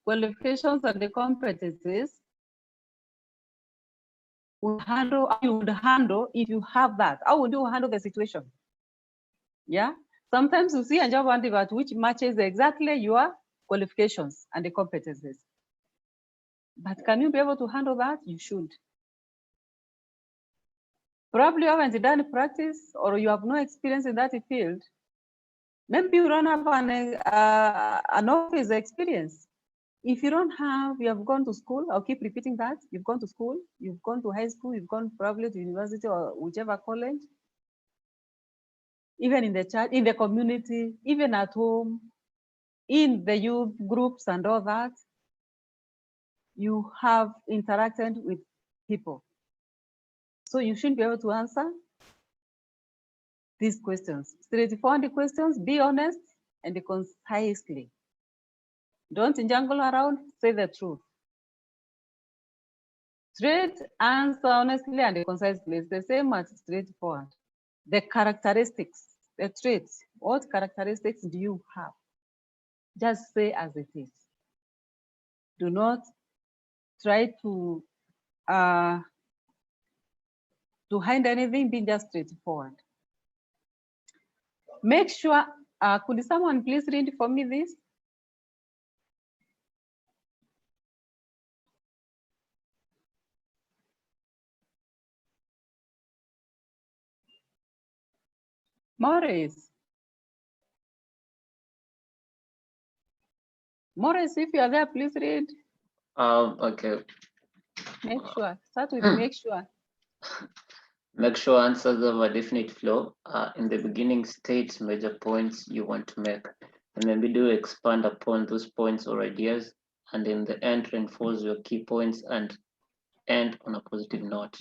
qualifications and the competencies would handle, you would handle if you have that. How would you handle the situation? Yeah. Sometimes you see a job advert which matches exactly your qualifications and the competencies. But can you be able to handle that? You should. Probably you haven't done practice or you have no experience in that field. Maybe you don't have an office experience. If you don't have, you have gone to school, I'll keep repeating that. You've gone to school, you've gone to high school, you've gone probably to university or whichever college. Even in the church, in the community, even at home, in the youth groups and all that, you have interacted with people. So you should be able to answer these questions. Straightforward questions, be honest and concisely. Don't jangle around, say the truth. Straight answer honestly and concisely. It's the same as straightforward. The characteristics, the traits, what characteristics do you have? Just say as it is. Do not try to hide anything, be just straightforward. Make sure, could someone please read for me this? Morris. Morris, if you are there, please read. Okay. Make sure. Start with make sure. Make sure answers have a definite flow. In the beginning, state major points you want to make, and maybe do expand upon those points or ideas, and in the end, reinforce your key points and end on a positive note.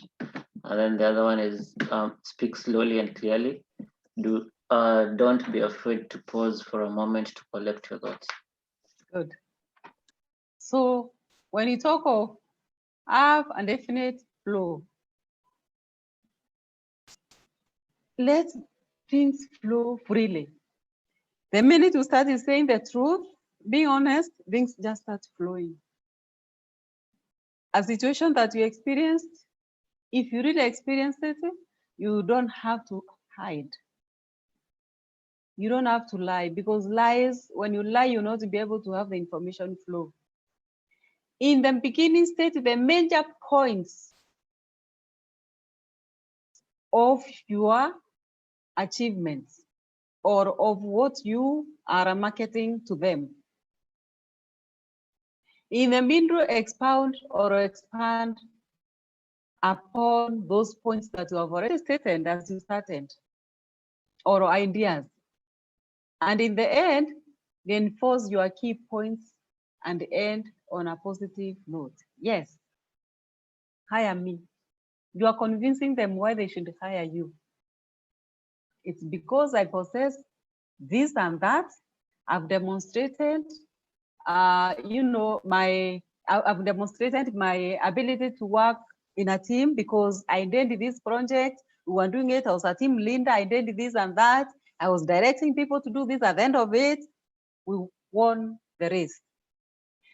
And then the other one is speak slowly and clearly. Don't be afraid to pause for a moment to collect your thoughts. Good. So when you talk of have a definite flow, let things flow freely. The minute you start saying the truth, being honest, things just start flowing. A situation that you experienced, if you really experienced it, you don't have to hide. You don't have to lie, because lies, when you lie, you're not be able to have the information flow. In the beginning, state the major points of your achievements or of what you are marketing to them. In the middle, expound or expand upon those points that you have already stated as you started, or ideas. And in the end, reinforce your key points and end on a positive note. Yes, hire me. You are convincing them why they should hire you. It's because I possess this and that. I've demonstrated, I've demonstrated my ability to work in a team because I did this project. We were doing it. I was a team leader. I did this and that. I was directing people to do this. At the end of it, we won the race.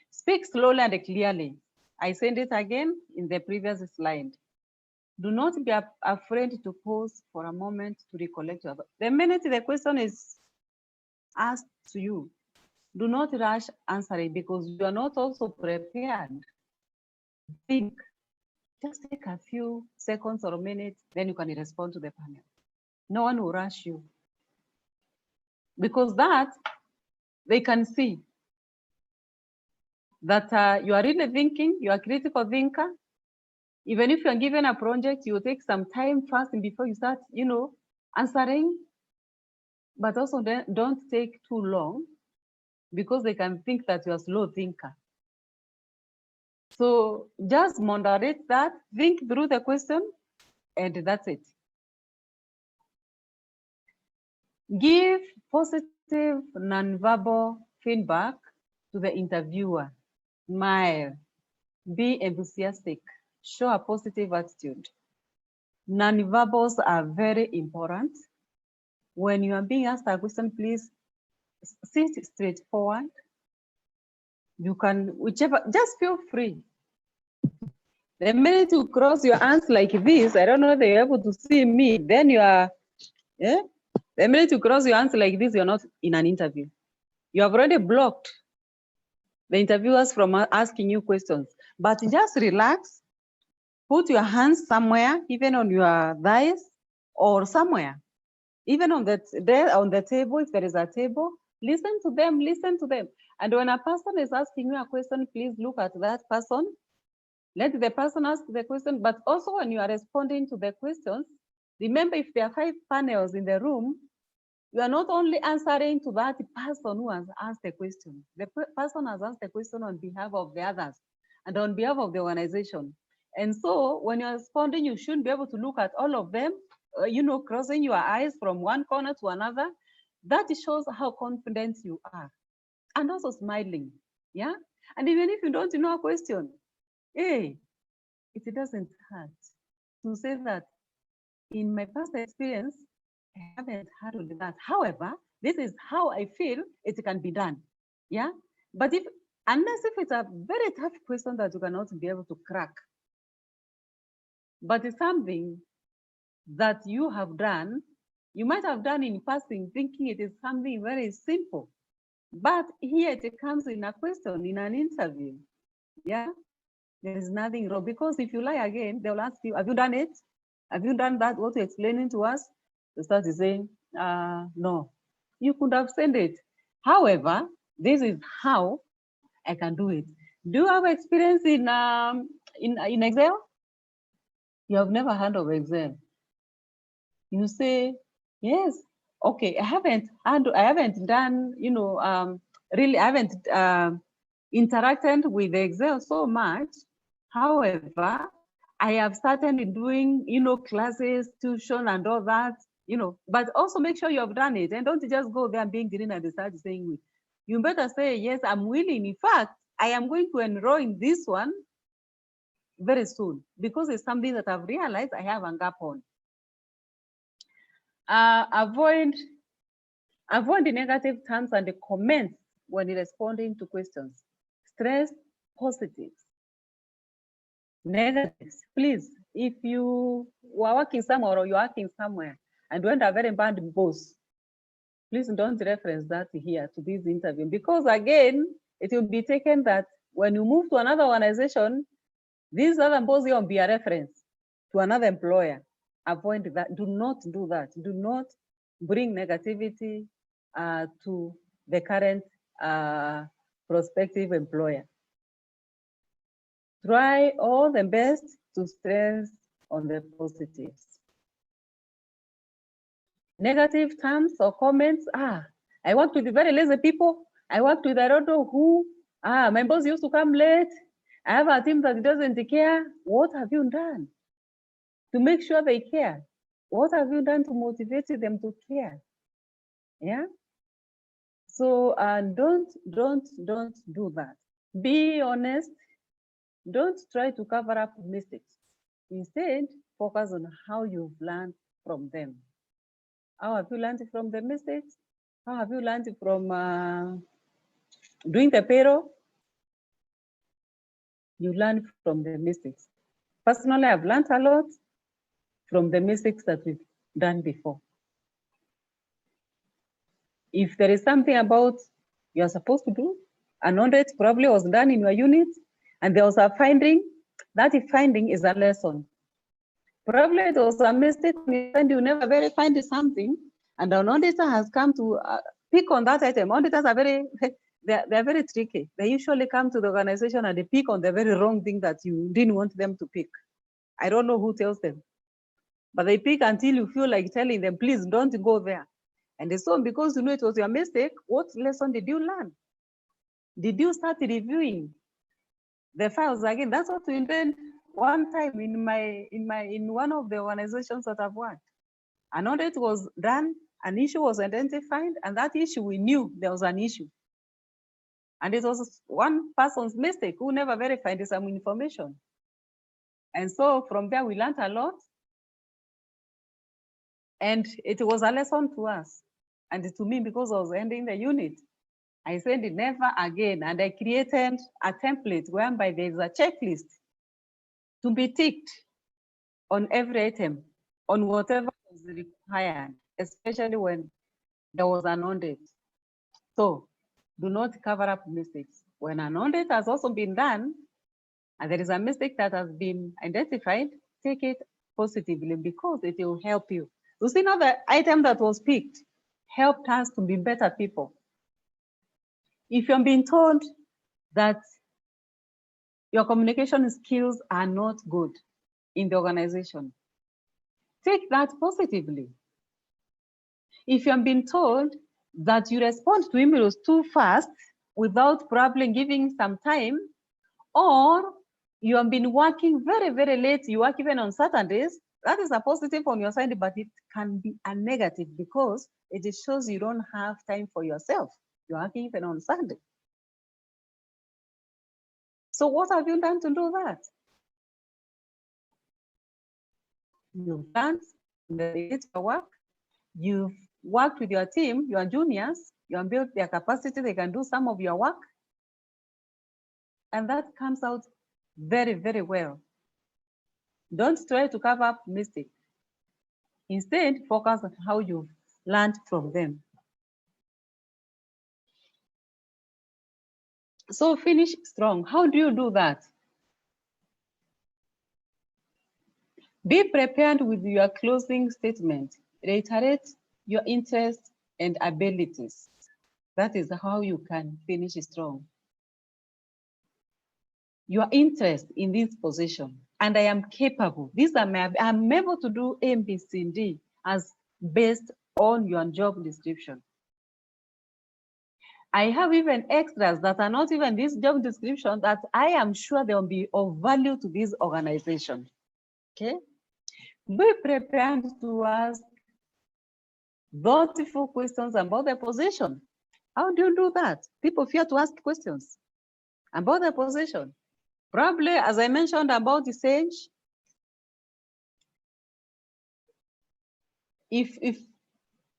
Speak slowly and clearly. I said it again in the previous slide. Do not be afraid to pause for a moment to recollect your thoughts. The minute the question is asked to you, do not rush answering because you are not also prepared. Think, just take a few seconds or minutes, then you can respond to the panel. No one will rush you. Because that, they can see that you are really thinking, you are a critical thinker. Even if you are given a project, you will take some time first before you start, answering. But also don't take too long because they can think that you are a slow thinker. So just moderate that, think through the question, and that's it. Give positive nonverbal feedback to the interviewer. Smile, be enthusiastic, show a positive attitude. Nonverbals are very important. When you are being asked a question, please sit straightforward. You can, whichever, just feel free. The minute you cross your hands like this, I don't know if they're able to see me, then you are, yeah? The minute you cross your hands like this, you're not in an interview. You have already blocked the interviewers from asking you questions. But just relax, put your hands somewhere, even on your thighs or somewhere, even on the table, if there is a table, listen to them, listen to them. And when a person is asking you a question, please look at that person. Let the person ask the question, but also when you are responding to the questions, remember if there are 5 panels in the room, you are not only answering to that person who has asked the question. The person has asked the question on behalf of the others and on behalf of the organization. And so when you're responding, you shouldn't be able to look at all of them, crossing your eyes from one corner to another. That shows how confident you are. And also smiling, yeah? And even if you don't know a question, hey, it doesn't hurt to say that in my past experience, I haven't handled that. However, this is how I feel it can be done. Yeah. But unless if it's a very tough question that you cannot be able to crack, but it's something that you have done, you might have done in passing, thinking it is something very simple. But here it comes in a question, in an interview. Yeah. There is nothing wrong, because if you lie again, they'll ask you, have you done it? Have you done that? What you're explaining to us? You start saying, no, you could have sent it. However, this is how I can do it. Do you have experience in Excel? You have never heard of Excel. You say, yes, okay, I haven't done, really, I haven't interacted with Excel so much. However, I have started doing, classes, tuition and all that, but also make sure you have done it, and don't just go there being green and start saying, you better say, yes, I'm willing. In fact, I am going to enroll in this one very soon, because it's something that I've realized I have a gap on. Avoid the negative terms and the comments when responding to questions. Stress positives. Negatives, please, if you were working somewhere or you're working somewhere and went a very bad boss, please don't reference that here to this interview, because again, it will be taken that when you move to another organization, this other boss will be a reference to another employer. Avoid that. Do not do that. Do not bring negativity to the current prospective employer. Try all the best to stress on the positives. Negative terms or comments, I worked with very lazy people. I worked with I don't know who. My boss used to come late. I have a team that doesn't care. What have you done to make sure they care? What have you done to motivate them to care? Yeah. So don't do that. Be honest. Don't try to cover up mistakes. Instead, focus on how you've learned from them. How have you learned from the mistakes? How have you learned from doing the payroll? You learn from the mistakes. Personally, I've learned a lot from the mistakes that we've done before. If there is something about you're supposed to do, an audit probably was done in your unit, and there was a finding, that finding is a lesson. Probably it was a mistake and you never verified something, and an auditor has come to pick on that item. Auditors are they're very tricky. They usually come to the organization and they pick on the very wrong thing that you didn't want them to pick. I don't know who tells them, but they pick until you feel like telling them, please don't go there. And so because you know it was your mistake, what lesson did you learn? Did you start reviewing the files again. That's what we did one time in one of the organizations that I've worked. An audit was done, an issue was identified, and that issue we knew there was an issue. And it was one person's mistake who never verified some information. And so from there we learned a lot. And it was a lesson to us. And to me, because I was ending the unit, I said never again. And I created a template whereby there is a checklist to be ticked on every item, on whatever was required, especially when there was an audit. So do not cover up mistakes. When an audit has also been done, and there is a mistake that has been identified, take it positively because it will help you. You see now the item that was picked helped us to be better people. If you're being told that your communication skills are not good in the organization, take that positively. If you're being told that you respond to emails too fast without probably giving some time, or you have been working very, very late, you work even on Saturdays, that is a positive on your side, but it can be a negative because it just shows you don't have time for yourself. You're working even on Sunday. So what have you done to do that? You've done the work, you've worked with your team, your juniors, you have built their capacity, they can do some of your work. And that comes out very, very well. Don't try to cover up mistakes. Instead, focus on how you learned from them. So finish strong. How do you do that? Be prepared with your closing statement. Reiterate your interests and abilities. That is how you can finish strong. Your interest in this position, and I am capable. I'm able to do A, B, C, D as based on your job description. I have even extras that are not even this job description that I am sure they will be of value to this organization. Okay? Be prepared to ask thoughtful questions about the position. How do you do that? People fear to ask questions about the position. Probably, as I mentioned about the sage,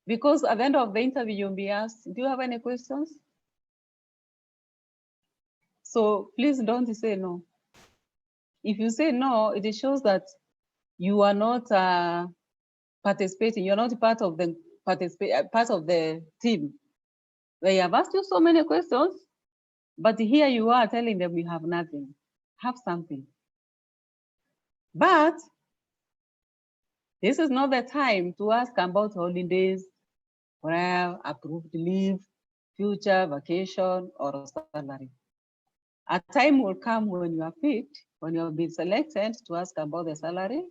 because at the end of the interview, you'll be asked, do you have any questions? So please don't say no. If you say no, it shows that you are not participating. You're not part of the team. They have asked you so many questions, but here you are telling them you have nothing. Have something. But this is not the time to ask about holidays, prayer, approved leave, future vacation, or salary. A time will come when you are picked, when you have been selected to ask about the salary,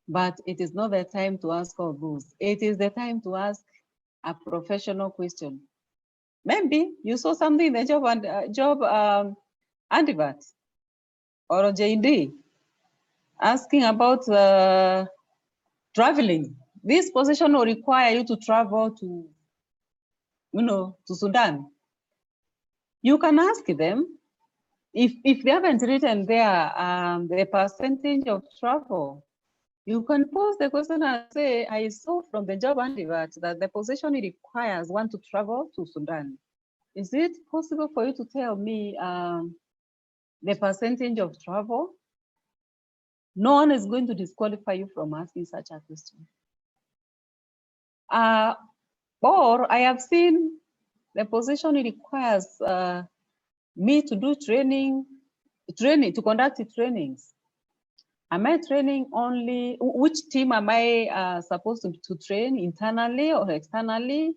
but it is not the time to ask all those. It is the time to ask a professional question. Maybe you saw something in the job advert or a JD asking about traveling. This position will require you to travel to, to Sudan. You can ask them if they haven't written there the percentage of travel. You can pose the question and say, I saw from the job advert that the position requires one to travel to Sudan. Is it possible for you to tell me the percentage of travel? No one is going to disqualify you from asking such a question. Or I have seen the position requires me to do training, to conduct trainings. Am I training only, which team am I supposed to train, internally or externally?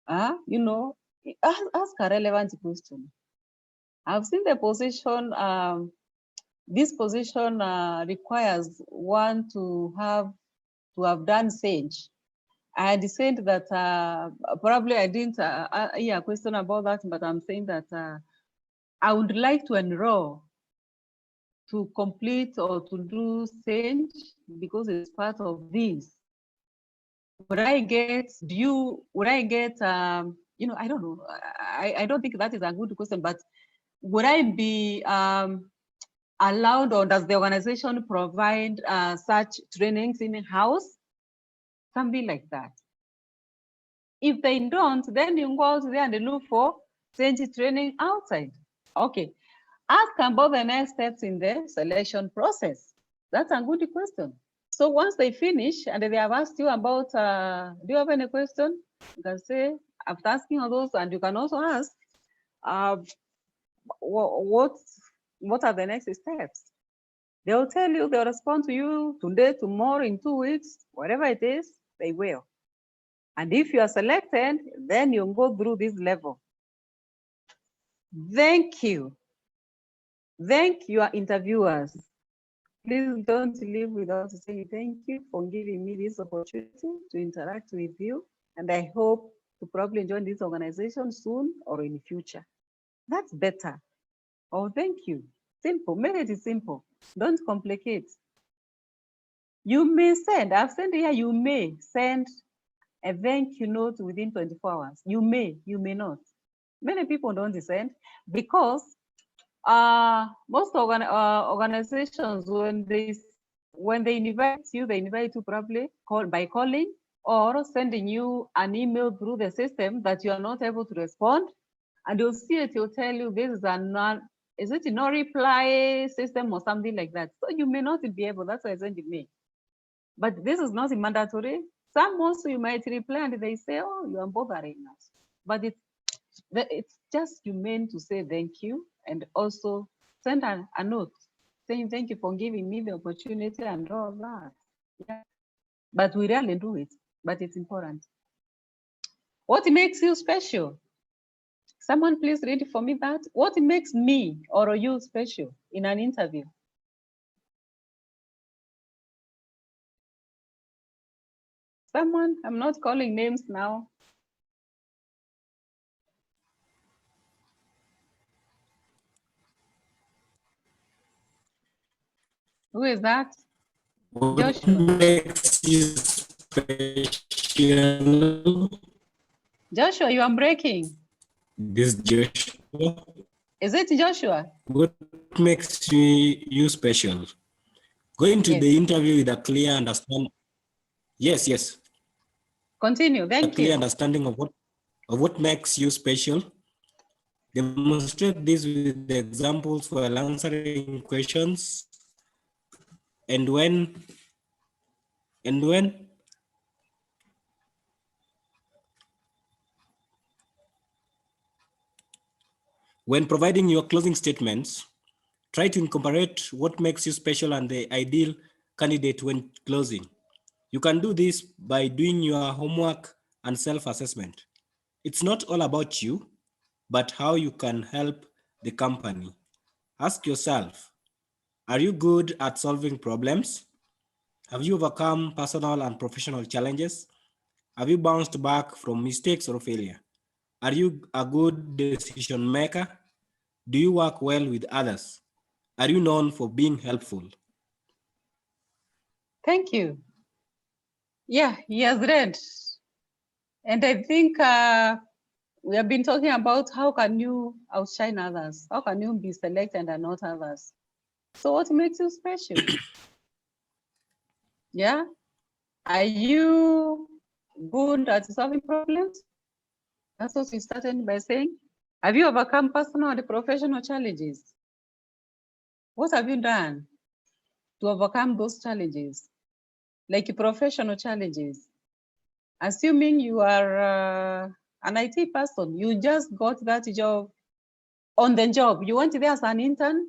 Ask a relevant question. I've seen the position, this position requires one to have done SAGE. I had said that probably I didn't hear a question about that, but I'm saying that I would like to enroll to complete or to do Sage because it's part of this. Would I get, would I get, you know, I don't know. I don't think that is a good question, but would I be allowed, or does the organization provide such trainings in-house? Something like that. If they don't, then you go out there and look for Sage training outside. Okay. Ask about the next steps in the selection process. That's a good question. So once they finish and they have asked you about, do you have any question? You can say, after asking all those, and you can also ask, what are the next steps? They'll tell you, they'll respond to you today, tomorrow, in 2 weeks, whatever it is, they will. And if you are selected, then you go through this level. Thank you. Thank your interviewers. Please don't leave without saying thank you for giving me this opportunity to interact with you. And I hope to probably join this organization soon or in the future. That's better. Oh, thank you. Simple. Make it simple. Don't complicate. You may send, I've sent here, you may send a thank you note within 24 hours. You may not. Many people don't send because most organizations, when they invite you probably by calling or sending you an email through the system that you are not able to respond, and you'll see it, you'll tell you this is a no reply system or something like that. So you may not be able, that's why I send you may. But this is not mandatory. Some also you might reply and they say, oh, you are bothering us. But it's just humane to say thank you and also send a note saying thank you for giving me the opportunity and all that. Yeah. But we rarely do it, but it's important. What makes you special? Someone please read for me that. What makes me or you special in an interview? Someone, I'm not calling names now. Who is that? What Joshua. makes you special? Joshua, you are breaking. This Joshua. Is it Joshua? What makes you special? Going to the interview with a clear understanding. Yes. Continue. Thank you. A clear understanding of what makes you special. Demonstrate this with the examples while answering questions. And when providing your closing statements, try to incorporate what makes you special and the ideal candidate when closing. You can do this by doing your homework and self-assessment. It's not all about you, but how you can help the company. Ask yourself, are you good at solving problems? Have you overcome personal and professional challenges? Have you bounced back from mistakes or failure? Are you a good decision maker? Do you work well with others? Are you known for being helpful? Thank you. Yeah, he has read. And I think we have been talking about how can you outshine others? How can you be selected and not others? So what makes you special? Yeah? Are you good at solving problems? That's what you started by saying. Have you overcome personal and professional challenges? What have you done to overcome those challenges? Like professional challenges. Assuming you are an IT person, you just got that job on the job. You went there as an intern,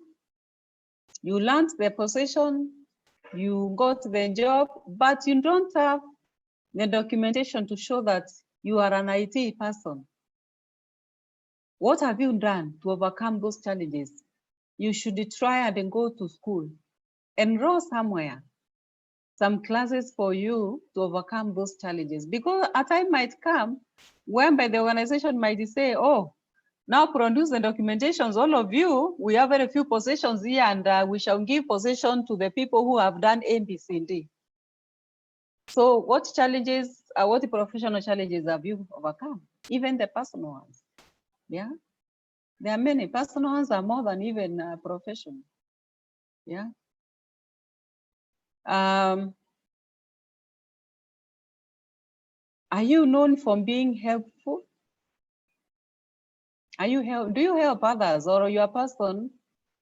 you learned the position, you got the job, but you don't have the documentation to show that you are an IT person. What have you done to overcome those challenges? You should try and then go to school, enroll somewhere, some classes for you to overcome those challenges, because a time might come whereby the organization might say, oh, Now produce the documentations, all of you. We have very few positions here, and we shall give position to the people who have done A, B, C, D. So what challenges, what professional challenges have you overcome? Even the personal ones, yeah? There are many. Personal ones are more than even professional, yeah? Are you known for being helpful? Do you help others, or your person,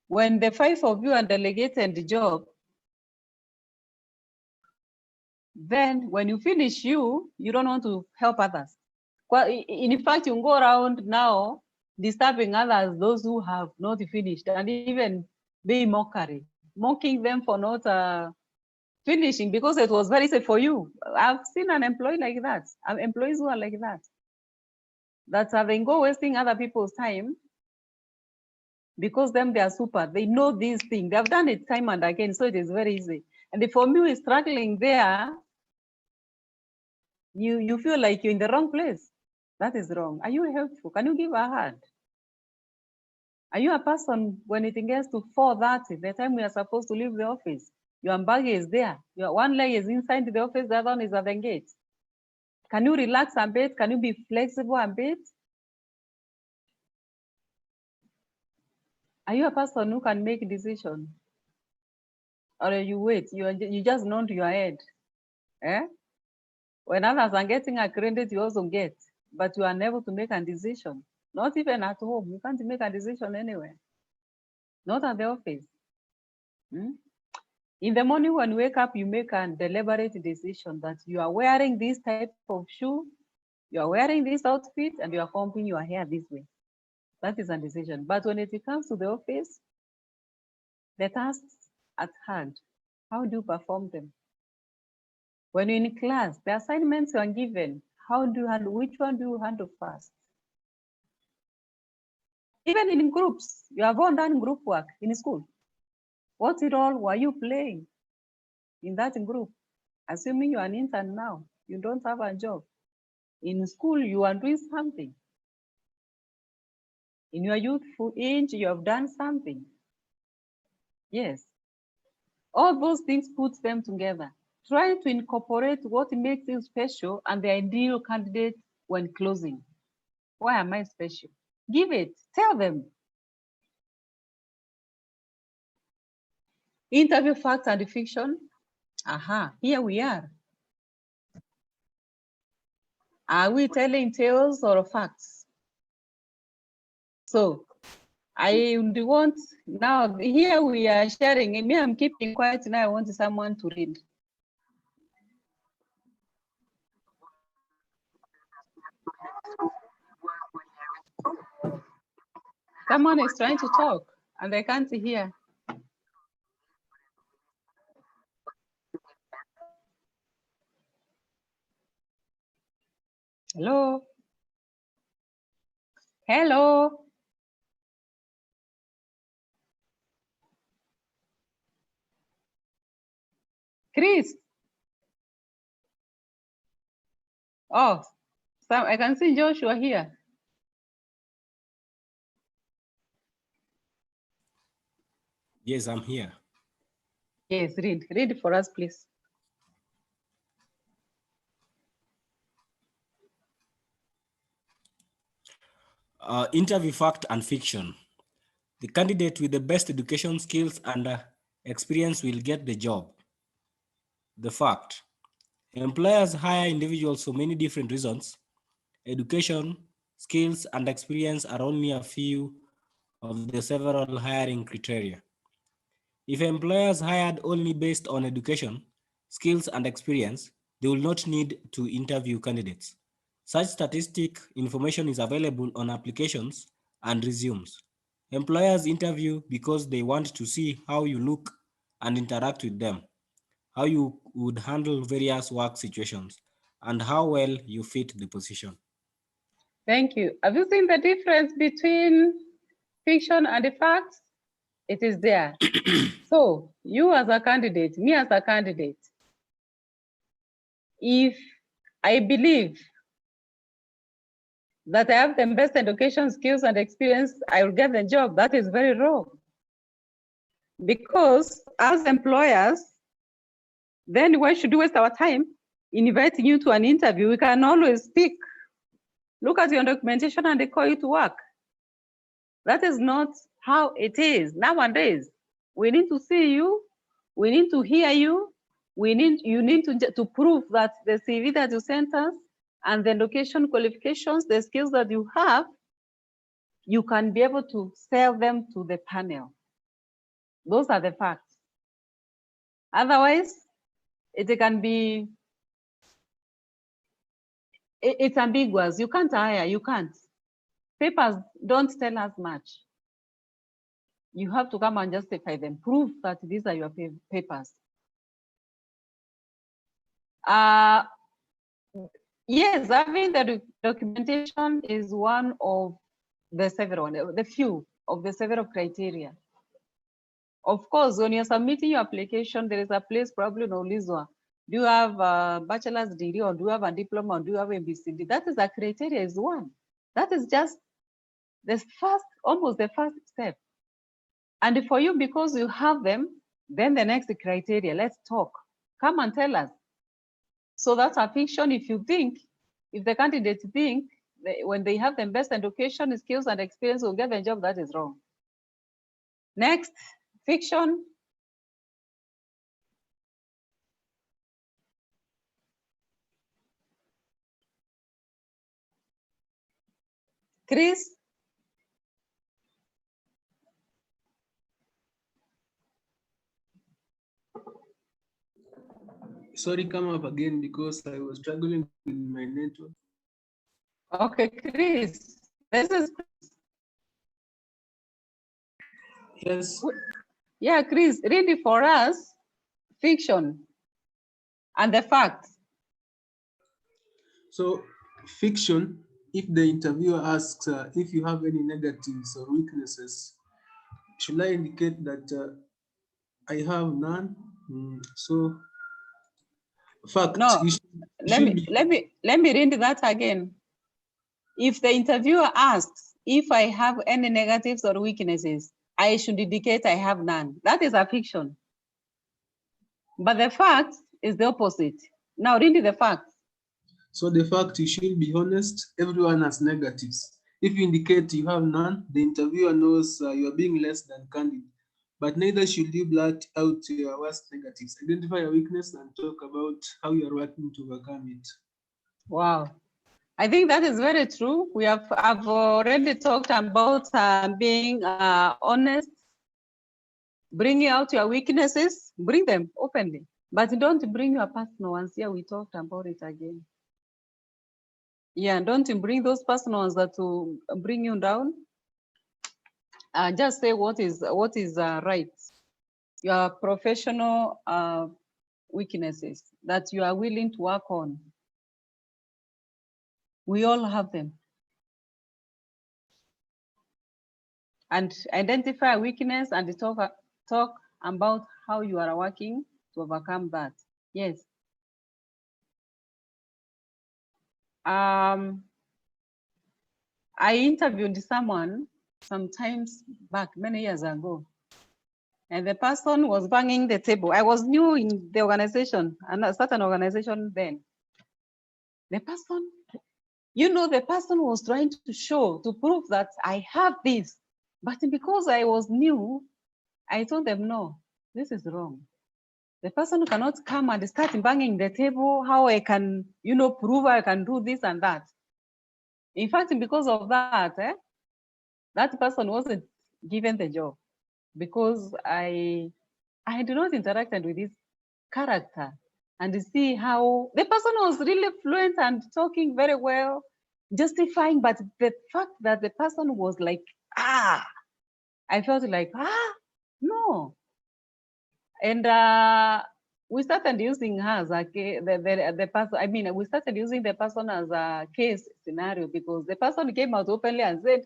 when the 5 of you are delegated the job, then when you finish, you don't want to help others. Well, in fact, you go around now disturbing others, those who have not finished, and even being mocking them for not finishing because it was very safe for you. I've seen an employee like that, employees who are like that, they go wasting other people's time because them they are super. They know these things. They have done it time and again, so it is very easy. And for me, struggling there, you feel like you're in the wrong place. That is wrong. Are you helpful? Can you give a hand? Are you a person when it gets to 4:30, the time we are supposed to leave the office, your bag is there, your one leg is inside the office, the other one is at the gate? Can you relax a bit? Can you be flexible a bit? Are you a person who can make decisions? Or you wait, you just nod your head? Eh? When others are getting a credit, you also get, but you are unable to make a decision. Not even at home, you can't make a decision anywhere. Not at the office. In the morning when you wake up, you make a deliberate decision that you are wearing this type of shoe, you are wearing this outfit, and you are combing your hair this way. That is a decision. But when it comes to the office, the tasks at hand, how do you perform them? When you're in class, the assignments you are given, which one do you handle first? Even in groups, you have all done group work in school. What role were you playing in that group? Assuming you are an intern now, you don't have a job. In school, you are doing something. In your youthful age, you have done something. Yes. All those things, put them together. Try to incorporate what makes you special and the ideal candidate when closing. Why am I special? Give it, tell them. Interview facts and fiction. Aha, here we are. Are we telling tales or facts? So I want now, here we are sharing, and me, I'm keeping quiet now. I want someone to read. Someone is trying to talk and I can't hear. Hello? Hello? Chris? Oh, I can see Joshua here. Yes, I'm here. Yes, read for us, please. Interview fact and fiction. The candidate with the best education skills and experience will get the job. The fact. Employers hire individuals for many different reasons. Education, skills, and experience are only a few of the several hiring criteria. If employers hired only based on education, skills, and experience, they will not need to interview candidates. Such statistic information is available on applications and resumes. Employers interview because they want to see how you look and interact with them, how you would handle various work situations, and how well you fit the position. Thank you. Have you seen the difference between fiction and the facts? It is there. So you as a candidate, me as a candidate, if I believe that I have the best education, skills, and experience, I will get the job. That is very wrong. Because as employers, then why should we waste our time inviting you to an interview? We can always speak. Look at your documentation and they call you to work. That is not how it is nowadays. We need to see you. We need to hear you. You need to prove that the CV that you sent us and the education qualifications, the skills that you have, you can be able to sell them to the panel. Those are the facts. Otherwise, it can be, it's ambiguous. You can't hire, you can't. Papers don't tell us much. You have to come and justify them, prove that these are your papers. Yes, having the documentation is one of the few of the several criteria. Of course, when you're submitting your application, there is a place probably unaulizwa, do you have a bachelor's degree or do you have a diploma or do you have a BCD? That is a criteria is one. That is just the first, almost the first step. And for you, because you have them, then the next criteria, let's talk. Come and tell us. So that's a fiction. If you think, if the candidates think when they have the best education, skills, and experience will get the job, that is wrong. Next, fiction. Chris? Sorry, come up again because I was struggling with my network. Okay, Chris. This is Yes. Yeah, Chris, read it for us, fiction and the facts. So fiction, if the interviewer asks if you have any negatives or weaknesses, should I indicate that I have none? So fact. No, let me read that again. If the interviewer asks if I have any negatives or weaknesses, I should indicate I have none. That is a fiction. But the fact is the opposite. Now read the facts. So the fact, you should be honest, everyone has negatives. If you indicate you have none, the interviewer knows you are being less than candid. But neither should you blurt out your worst negatives. Identify your weakness and talk about how you are working to overcome it. Wow. I think that is very true. I've already talked about being honest, bringing out your weaknesses, bring them openly, but don't bring your personal ones. Yeah, we talked about it again. Yeah, don't bring those personal ones that will bring you down. Just say what is right. Your professional weaknesses that you are willing to work on. We all have them. And identify weakness and talk about how you are working to overcome that. Yes. I interviewed someone sometimes back many years ago, and the person was banging the table. I was new in the organization, and I started an organization then. The person, the person was trying to prove that I have this, but because I was new, I told them, no, this is wrong. The person cannot come and start banging the table, how I can, prove I can do this and that. In fact, because of that, that person wasn't given the job because I did not interact with his character and see how the person was really fluent and talking very well, justifying, but the fact that the person was like, I felt like, no. And we started using her as the person. I mean, we started using the person as a case scenario because the person came out openly and said,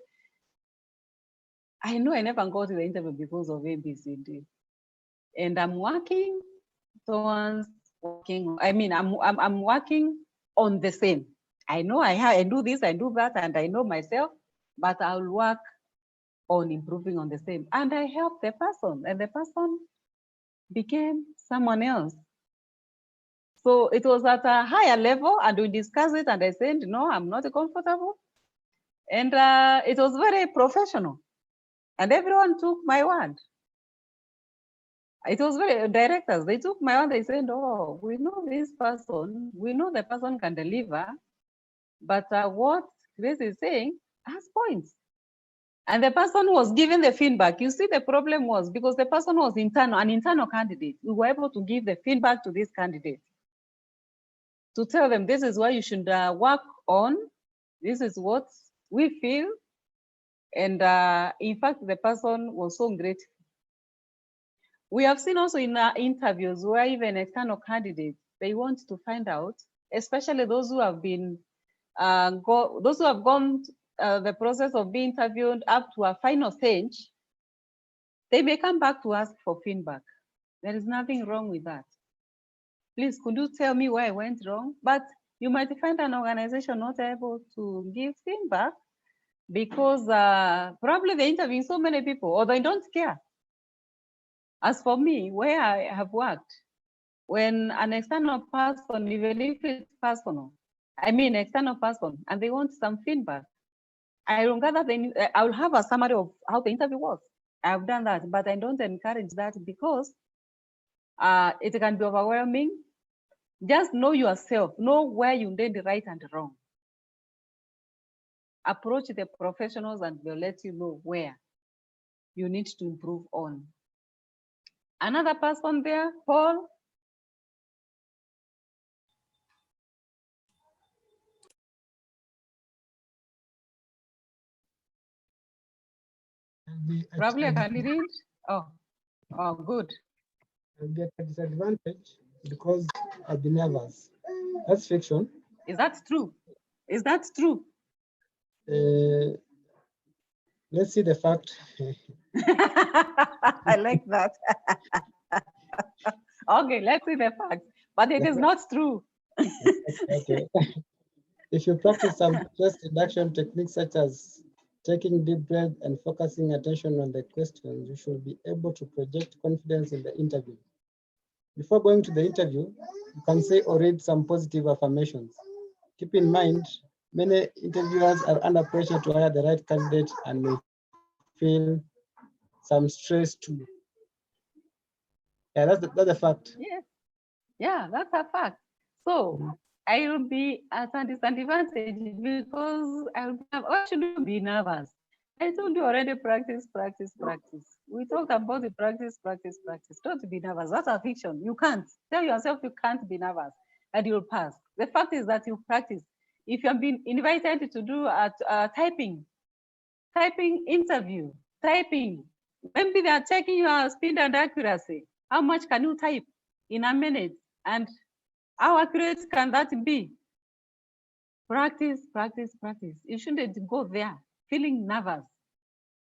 I know I never got to the interview because of ABCD, and I'm working towards working. I mean, I'm working on the same. I know I do this, I do that, and I know myself, but I'll work on improving on the same. And I helped the person, and the person became someone else. So it was at a higher level, and we discussed it, and I said, no, I'm not comfortable. And it was very professional, and everyone took my word. It was very directors, they took my word, they said, oh, we know this person, we know the person can deliver, but what Grace is saying has points. And the person was given the feedback. You see, the problem was because the person was an internal candidate. We were able to give the feedback to this candidate to tell them this is what you should work on. This is what we feel. And in fact, the person was so grateful. We have seen also in interviews where even external candidates, they want to find out, especially those who have been, those who have gone the process of being interviewed up to a final stage, they may come back to ask for feedback. There is nothing wrong with that. Please, could you tell me where I went wrong? But you might find an organization not able to give feedback because probably they're interviewing so many people or they don't care. As for me, where I have worked, when an external person, even if it's personal, I mean external person, and they want some feedback, I will gather I will have a summary of how the interview was. I've done that, but I don't encourage that because it can be overwhelming. Just know yourself, know where you did right and wrong. Approach the professionals and they'll let you know where you need to improve on. Another person there, Paul. Probably I can read. Oh, good. I'll get a disadvantage because I'll be nervous. That's fiction. Is that true? Is that true? Let's see the fact. I like that. Okay, let's see the fact. But it is not true. Okay. If you practice some stress reduction techniques such as taking deep breath and focusing attention on the questions, you should be able to project confidence in the interview. Before going to the interview, you can say or read some positive affirmations. Keep in mind, many interviewers are under pressure to hire the right candidate and may feel some stress too. Yeah, that's a fact. Yeah, that's a fact. So I will be at a disadvantage because why should you be nervous? I told you already, practice. We talked about the practice. Don't be nervous. That's a fiction. You can't. Tell yourself you can't be nervous and you'll pass. The fact is that you practice. If you have been invited to do a typing interview, maybe they are checking your speed and accuracy. How much can you type in a minute? And how accurate can that be? Practice. You shouldn't go there feeling nervous.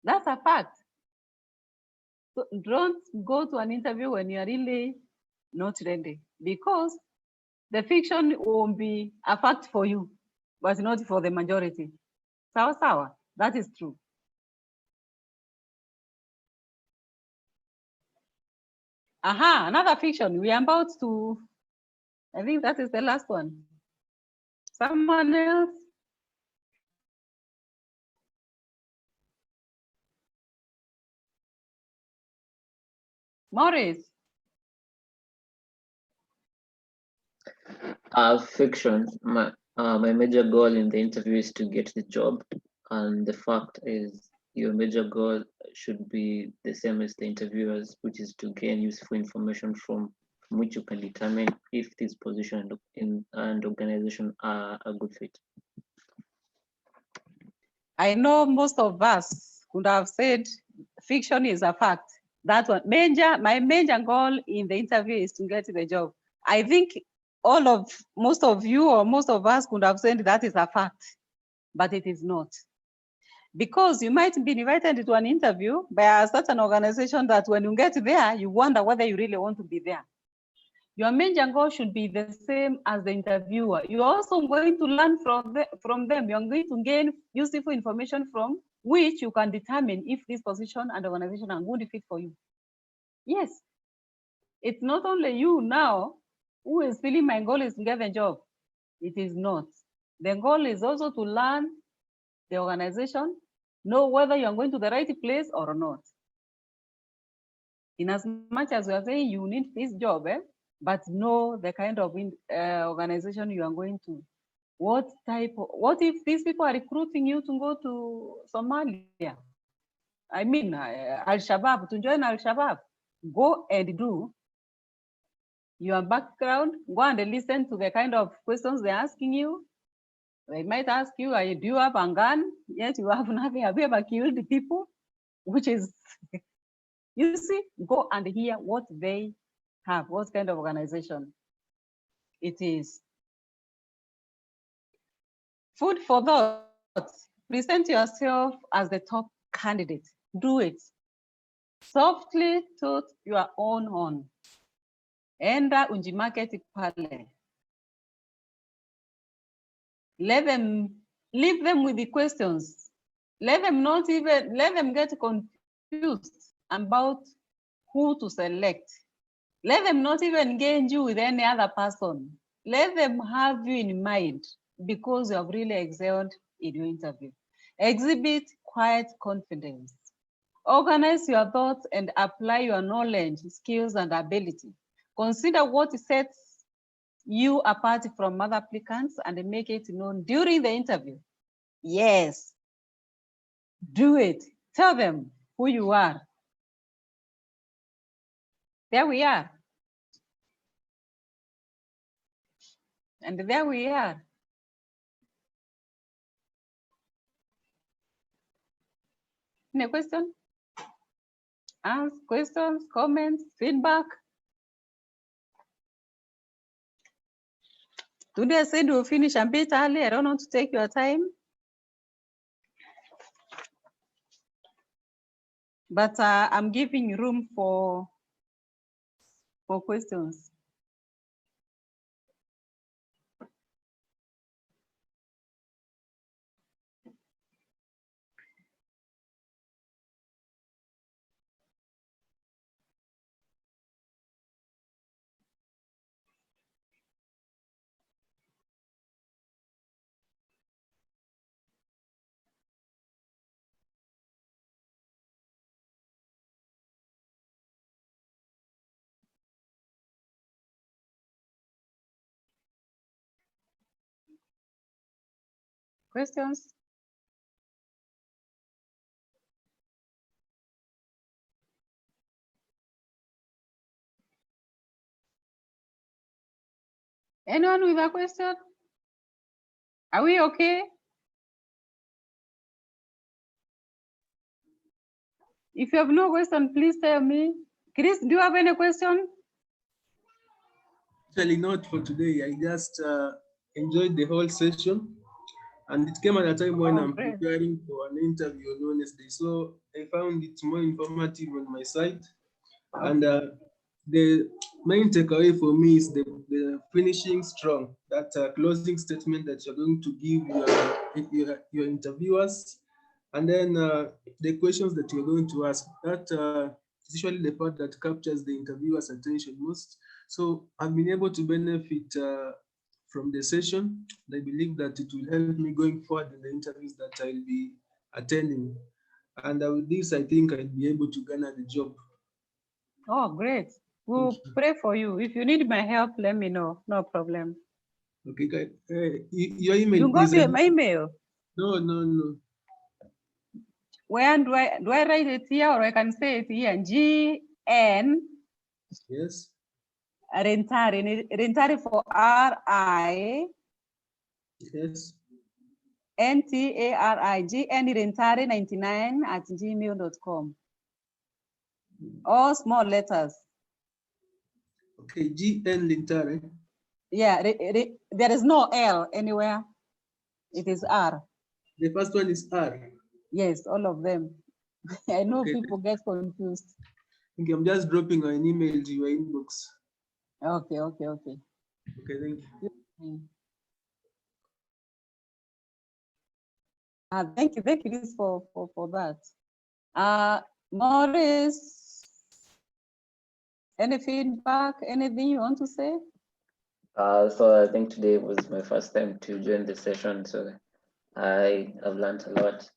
That's a fact. So don't go to an interview when you're really not ready because the fiction will be a fact for you, but not for the majority. Sawa. That is true. Another fiction. We are about to, I think that is the last one. Someone else? Maurice? Fiction. My major goal in the interview is to get the job, and the fact is your major goal should be the same as the interviewers, which is to gain useful information from which you can determine if this position and organization are a good fit. I know most of us could have said fiction is a fact. That one. My major goal in the interview is to get the job. I think most of you or most of us could have said that is a fact, but it is not. Because you might be invited to an interview by a certain organization that when you get there, you wonder whether you really want to be there. Your major goal should be the same as the interviewer. You're also going to learn from them. You're going to gain useful information from which you can determine if this position and organization are good fit for you. Yes, it's not only you now who is feeling my goal is to get the job. It is not. The goal is also to learn the organization, know whether you're going to the right place or not. In as much as we are saying you need this job, but know the kind of organization you are going to. What if these people are recruiting you to go to Somalia? I mean, Al-Shabaab, to join Al-Shabaab. Go and do your background, go and listen to the kind of questions they're asking you. They might ask you, do you have a gun? Yes, you have nothing. Have you ever killed people? Which is, you see, go and hear what they have, what kind of organization it is. Food for thought. Present yourself as the top candidate. Do it. Softly toot your own horn. Enda unjimarket pale. Leave them with the questions. Let them get confused about who to select. Let them not even engage you with any other person. Let them have you in mind because you have really excelled in your interview. Exhibit quiet confidence. Organize your thoughts and apply your knowledge, skills, and ability. Consider what sets you apart from other applicants and make it known during the interview. Yes, do it. Tell them who you are. There we are. And there we are. Any question? Ask questions, comments, feedback? Today I said we'll finish a bit early. I don't want to take your time. But I'm giving room for questions. Questions? Anyone with a question? Are we okay? If you have no question, please tell me. Chris, do you have any question? Actually, not for today. I just enjoyed the whole session. And it came at a time when I'm great. preparing for an interview on Wednesday. So I found it more informative on my side. And the main takeaway for me is the finishing strong, that closing statement that you're going to give your interviewers. And then the questions that you're going to ask, that is usually the part that captures the interviewer's attention most. So I've been able to benefit from the session. I believe that it will help me going forward in the interviews that I'll be attending. And with this, I think I'll be able to garner the job. Oh, great. We'll pray for you. If you need my help, let me know. No problem. Okay, guys. Your email. You got my email? No. Where do I write it here, or I can say it here? GN. Yes. Rentari for RI. Yes. NTARI. GN Rentari 99@gmail.com. All small letters. Okay, GN Lintare. Yeah, there is no L anywhere. It is R. The first one is R. Yes, all of them. I know Okay. people get confused. Okay, I'm just dropping an email to your inbox. Okay. Okay, thank you. Thank you, Liz, for that. Maurice, any feedback, anything you want to say? So I think today was my first time to join the session, so I have learned a lot.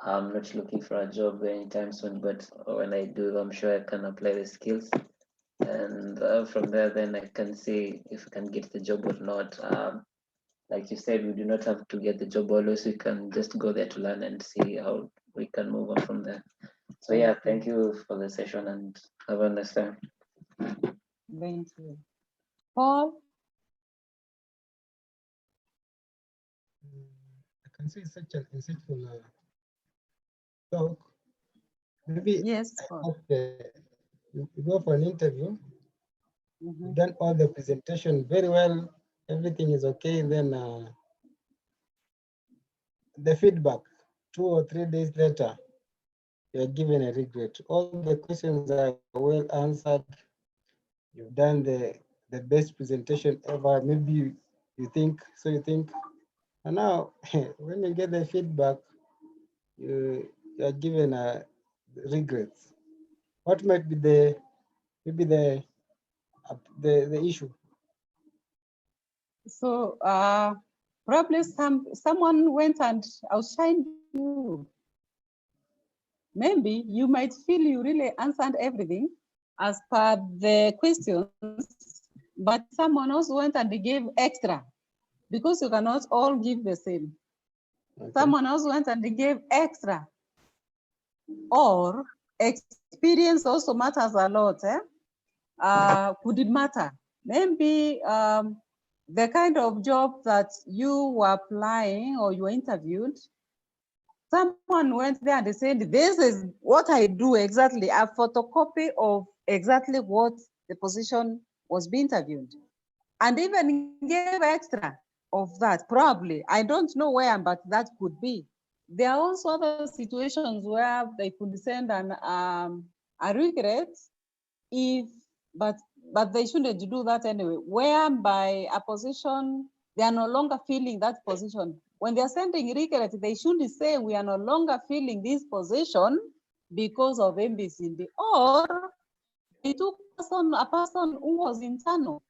I'm not looking for a job anytime soon, but when I do, I'm sure I can apply the skills. And from there, then I can see if I can get the job or not. Like you said, we do not have to get the job always. We can just go there to learn and see how we can move on from there. So yeah, thank you for the session and have a nice time. Thank you. Paul? I can see such an insightful talk. Maybe Yes, I Paul. hope you go for an interview. Mhm. You've done all the presentation very well. Everything is okay. Then the feedback 2 or 3 days later, you're given a regret. All the questions are well answered. You've done the best presentation ever. Maybe you think, and now when you get the feedback, you are given regrets. What might be maybe the issue? So probably someone went and outshined you. Maybe you might feel you really answered everything as per the questions, but someone else went and they gave extra because you cannot all give the same. Okay. Someone else went and they gave extra. Or experience also matters a lot. Could it matter? Maybe the kind of job that you were applying or you were interviewed, someone went there and they said, this is what I do exactly, a photocopy of exactly what the position was being interviewed. And even gave extra of that, probably. I don't know where, but that could be. There are also other situations where they could send a regret but they shouldn't do that anyway, whereby a position, they are no longer filling that position. When they're sending regret, they shouldn't say we are no longer filling this position because of MBCD, or they took a person who was internal,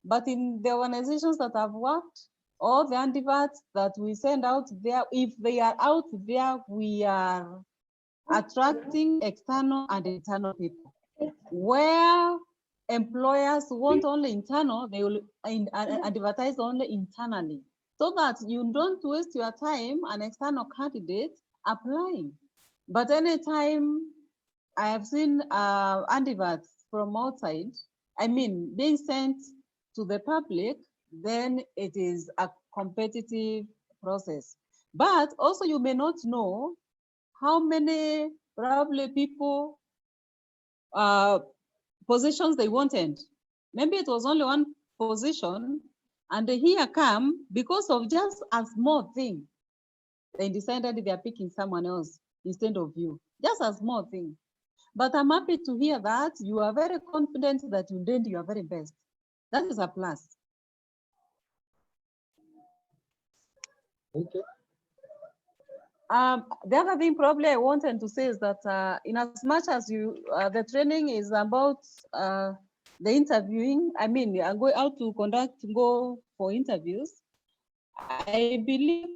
But in the organizations that I've worked, all the adverts that we send out there, if they are out there, we are attracting external and internal people. Where employers want only internal, they will advertise only internally, so that you don't waste your time an external candidate applying. But anytime I have seen adverts from outside, being sent to the public, then it is a competitive process. But also you may not know how many probably people positions they wanted. Maybe it was only one position, and here come, because of just a small thing, they decided they are picking someone else instead of you. Just a small thing. But I'm happy to hear that you are very confident that you did your very best. That is a plus. Okay. The other thing probably I wanted to say is that in as much as the training is about the interviewing, go out to go for interviews, I believe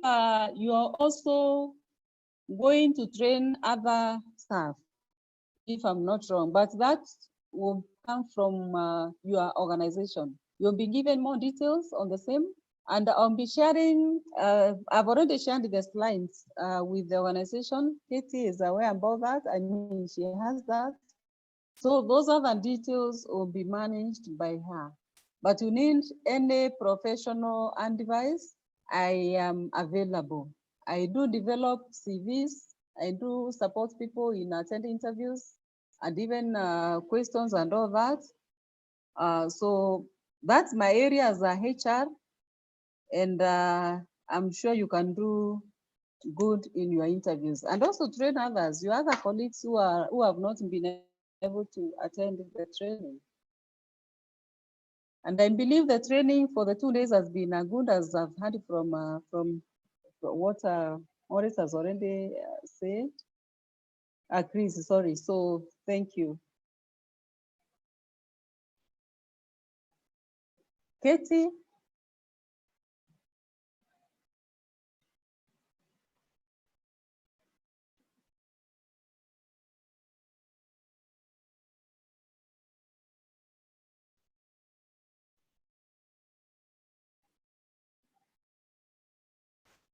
you are also going to train other staff, if I'm not wrong, but that will come from your organization. You'll be given more details on the same, and I'll be sharing, I've already shared the slides with the organization. Katie is aware about that. She has that. So those other details will be managed by her. But you need any professional advice, I am available. I do develop CVs. I do support people in attending interviews and even questions and all that. So that's my area as a HR, and I'm sure you can do good in your interviews, and also train others, your other colleagues who have not been able to attend the training. And I believe the training for the 2 days has been good, as I've heard from what Maurice has already said. Chris, sorry. So thank you. Katie?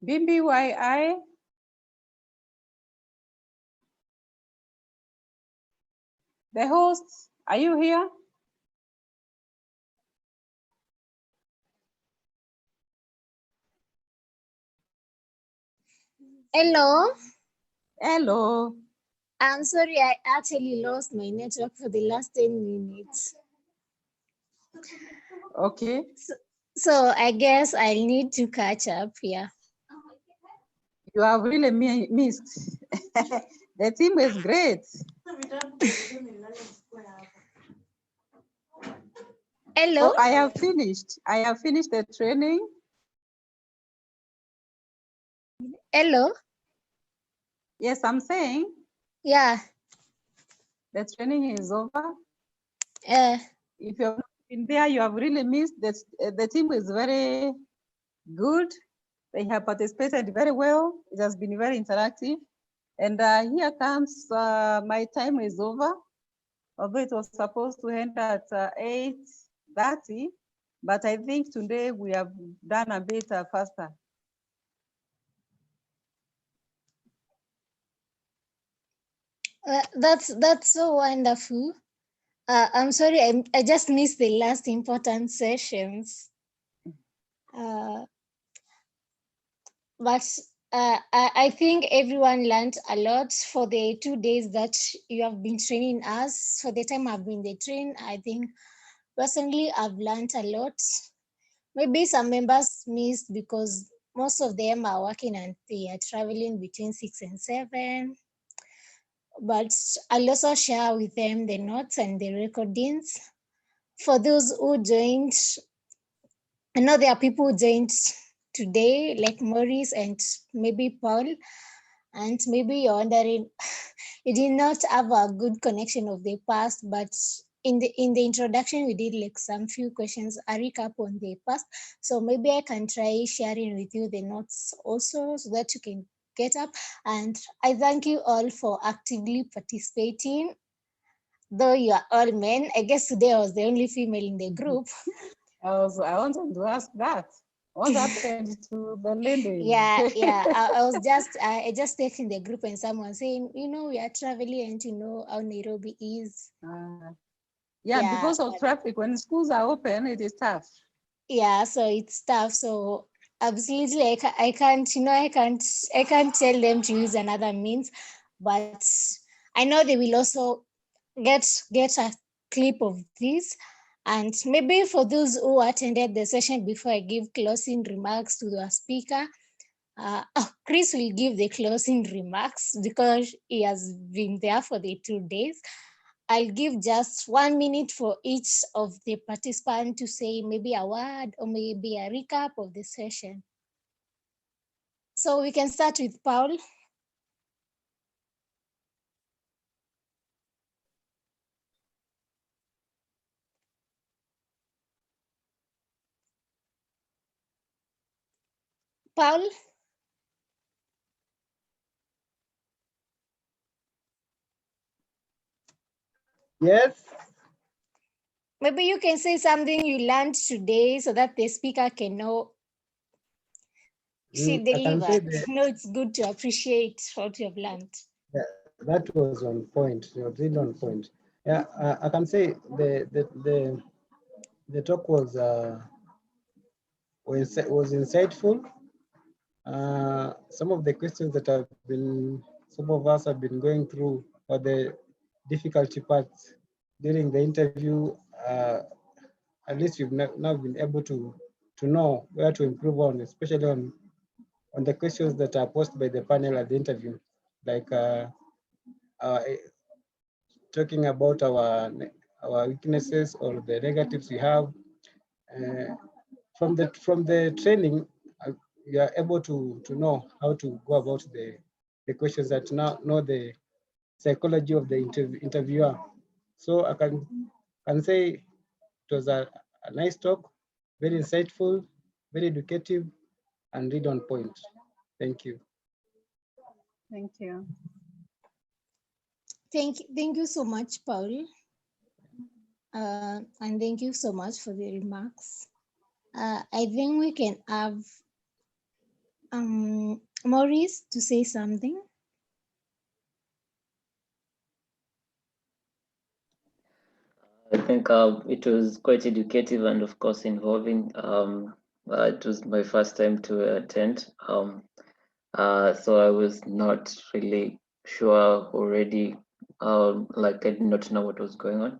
BBYI? The host, are you here? Hello. Hello. I'm sorry, I actually lost my network for the last 10 minutes. Okay. So I guess I need to catch up here. You have really missed. The team is great. Hello. Oh, I have finished. I have finished the training. Hello. Yes, I'm saying Yeah. the training is over. If you have not been there, you have really missed. The team is very good. They have participated very well. It has been very interactive. And here comes my time is over. Although it was supposed to end at 8:30, but I think today we have done a bit faster. That's so wonderful. I'm sorry, I just missed the last important sessions. But I think everyone learned a lot for the 2 days that you have been training us. For the time I've been the train, I think personally I've learned a lot. Maybe some members missed because most of them are working and they are traveling between 6 and 7. But I'll also share with them the notes and the recordings. For those who joined, I know there are people who joined today, like Maurice and maybe Paul, and maybe you're wondering, you did not have a good connection of the past, but in the introduction, we did like some few questions, a recap on the past. So maybe I can try sharing with you the notes also so that you can get up. And I thank you all for actively participating. Though you are all men, I guess today I was the only female in the group. I wanted to ask that. What happened to the lady? Yeah. I just texted the group and someone saying, we are traveling and how Nairobi is. Yeah, because of traffic. When schools are open, it is tough. Yeah, so it's tough. So absolutely, I can't tell them to use another means, but I know they will also get a clip of this. And maybe for those who attended the session before I give closing remarks to the speaker, Chris will give the closing remarks because he has been there for the 2 days. I'll give just 1 minute for each of the participants to say maybe a word or maybe a recap of the session. So we can start with Paul. Paul? Yes. Maybe you can say something you learned today so that the speaker can know she delivered. It's good to appreciate what you have learned. Yeah, that was on point. You was really on point. Yeah, I can say the talk was insightful. Some of the questions that some of us have been going through, or the difficulty parts during the interview, at least you've now been able to know where to improve on, especially on the questions that are posed by the panel at the interview. Like talking about our weaknesses or the negatives we have. From the training, you are able to know how to go about the questions, that now know the psychology of the interviewer. So I can say it was a nice talk, very insightful, very educative, and read on point. Thank you. Thank you. Thank you so much, Paul. And thank you so much for the remarks. I think we can have Maurice to say something. I think it was quite educative and, of course, involving. It was my first time to attend, so I was not really sure already. Like, I did not know what was going on,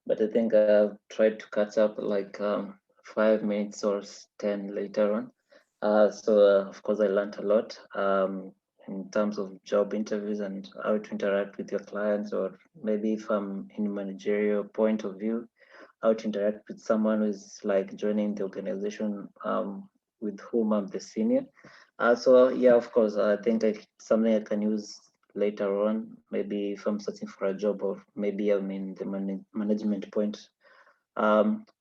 but I think I've tried to catch up like 5 minutes or 10 later on. So of course, I learned a lot in terms of job interviews and how to interact with your clients, or maybe if I'm in a managerial point of view, how to interact with someone who's like joining the organization with whom I'm the senior. So yeah, of course, I think it's something I can use later on, maybe if I'm searching for a job, or maybe I'm in the management point.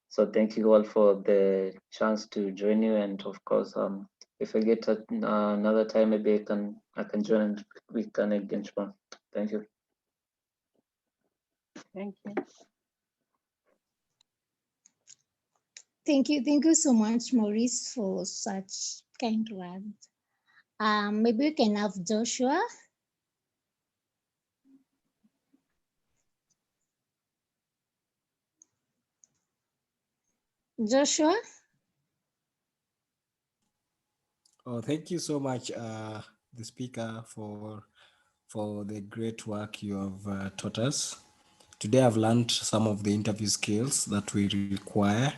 So thank you all for the chance to join you, and of course, if I get another time, maybe I can join and we can engage more. Thank you. Thank you. Thank you so much, Maurice, for such kind words. Maybe we can have Joshua. Joshua. Oh, thank you so much, the speaker, for the great work you have taught us. Today I've learned some of the interview skills that we require,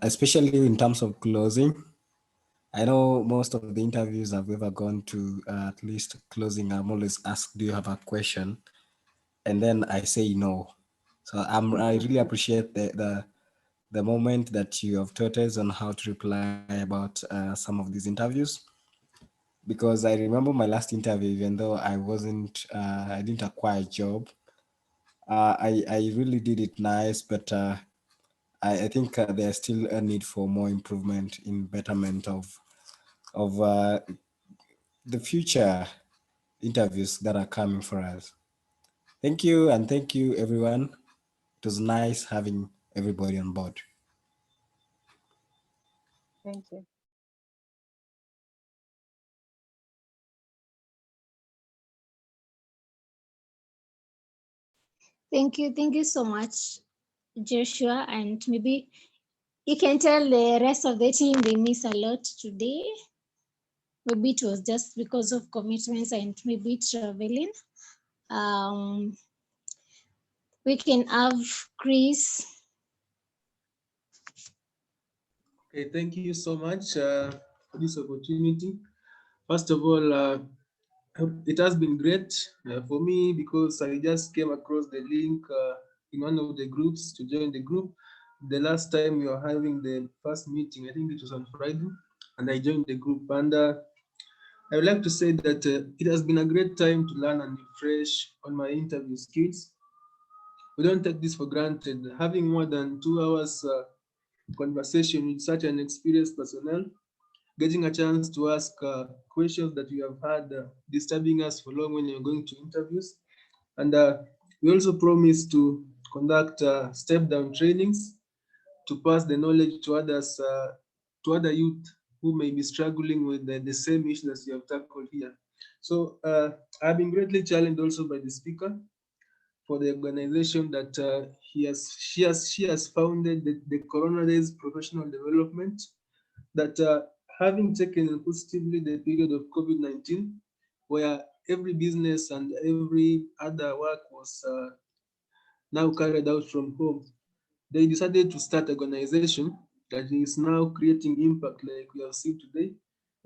especially in terms of closing. I know most of the interviews I've ever gone to, at least closing, I'm always asked, do you have a question? And then I say no. So I really appreciate the moment that you have taught us on how to reply about some of these interviews. Because I remember my last interview, even though I didn't acquire a job, I really did it nice, but I think there's still a need for more improvement in betterment of the future interviews that are coming for us. Thank you, and thank you, everyone. It was nice having everybody on board. Thank you. Thank you so much, Joshua. And maybe you can tell the rest of the team they miss a lot today. Maybe it was just because of commitments and maybe traveling. We can have Chris. Okay, thank you so much for this opportunity. First of all, it has been great for me because I just came across the link in one of the groups to join the group. The last time we were having the first meeting, I think it was on Friday, and I joined the group. And I would like to say that it has been a great time to learn and refresh on my interview skills. We don't take this for granted. Having more than 2 hours conversation with such an experienced personnel, getting a chance to ask questions that you have had disturbing us for long when you're going to interviews. And we also promise to conduct step-down trainings to pass the knowledge to others, to other youth who may be struggling with the same issues as you have tackled here. So I've been greatly challenged also by the speaker for the organization that she has founded, the Corona Days Professional Development, that having taken positively the period of COVID-19, where every business and every other work was now carried out from home, they decided to start an organization that is now creating impact like we have seen today,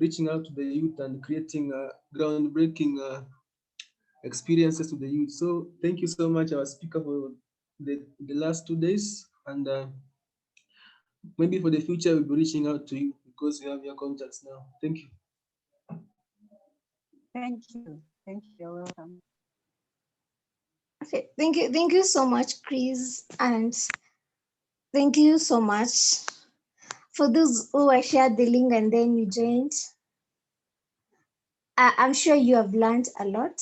reaching out to the youth and creating groundbreaking experiences to the youth. So thank you so much, our speaker, for the last 2 days. And maybe for the future, we'll be reaching out to you because we have your contacts now. Thank you. Thank you. Thank you. You're welcome. Okay, thank you so much, Chris, and thank you so much for those who I shared the link and then you joined. I'm sure you have learned a lot.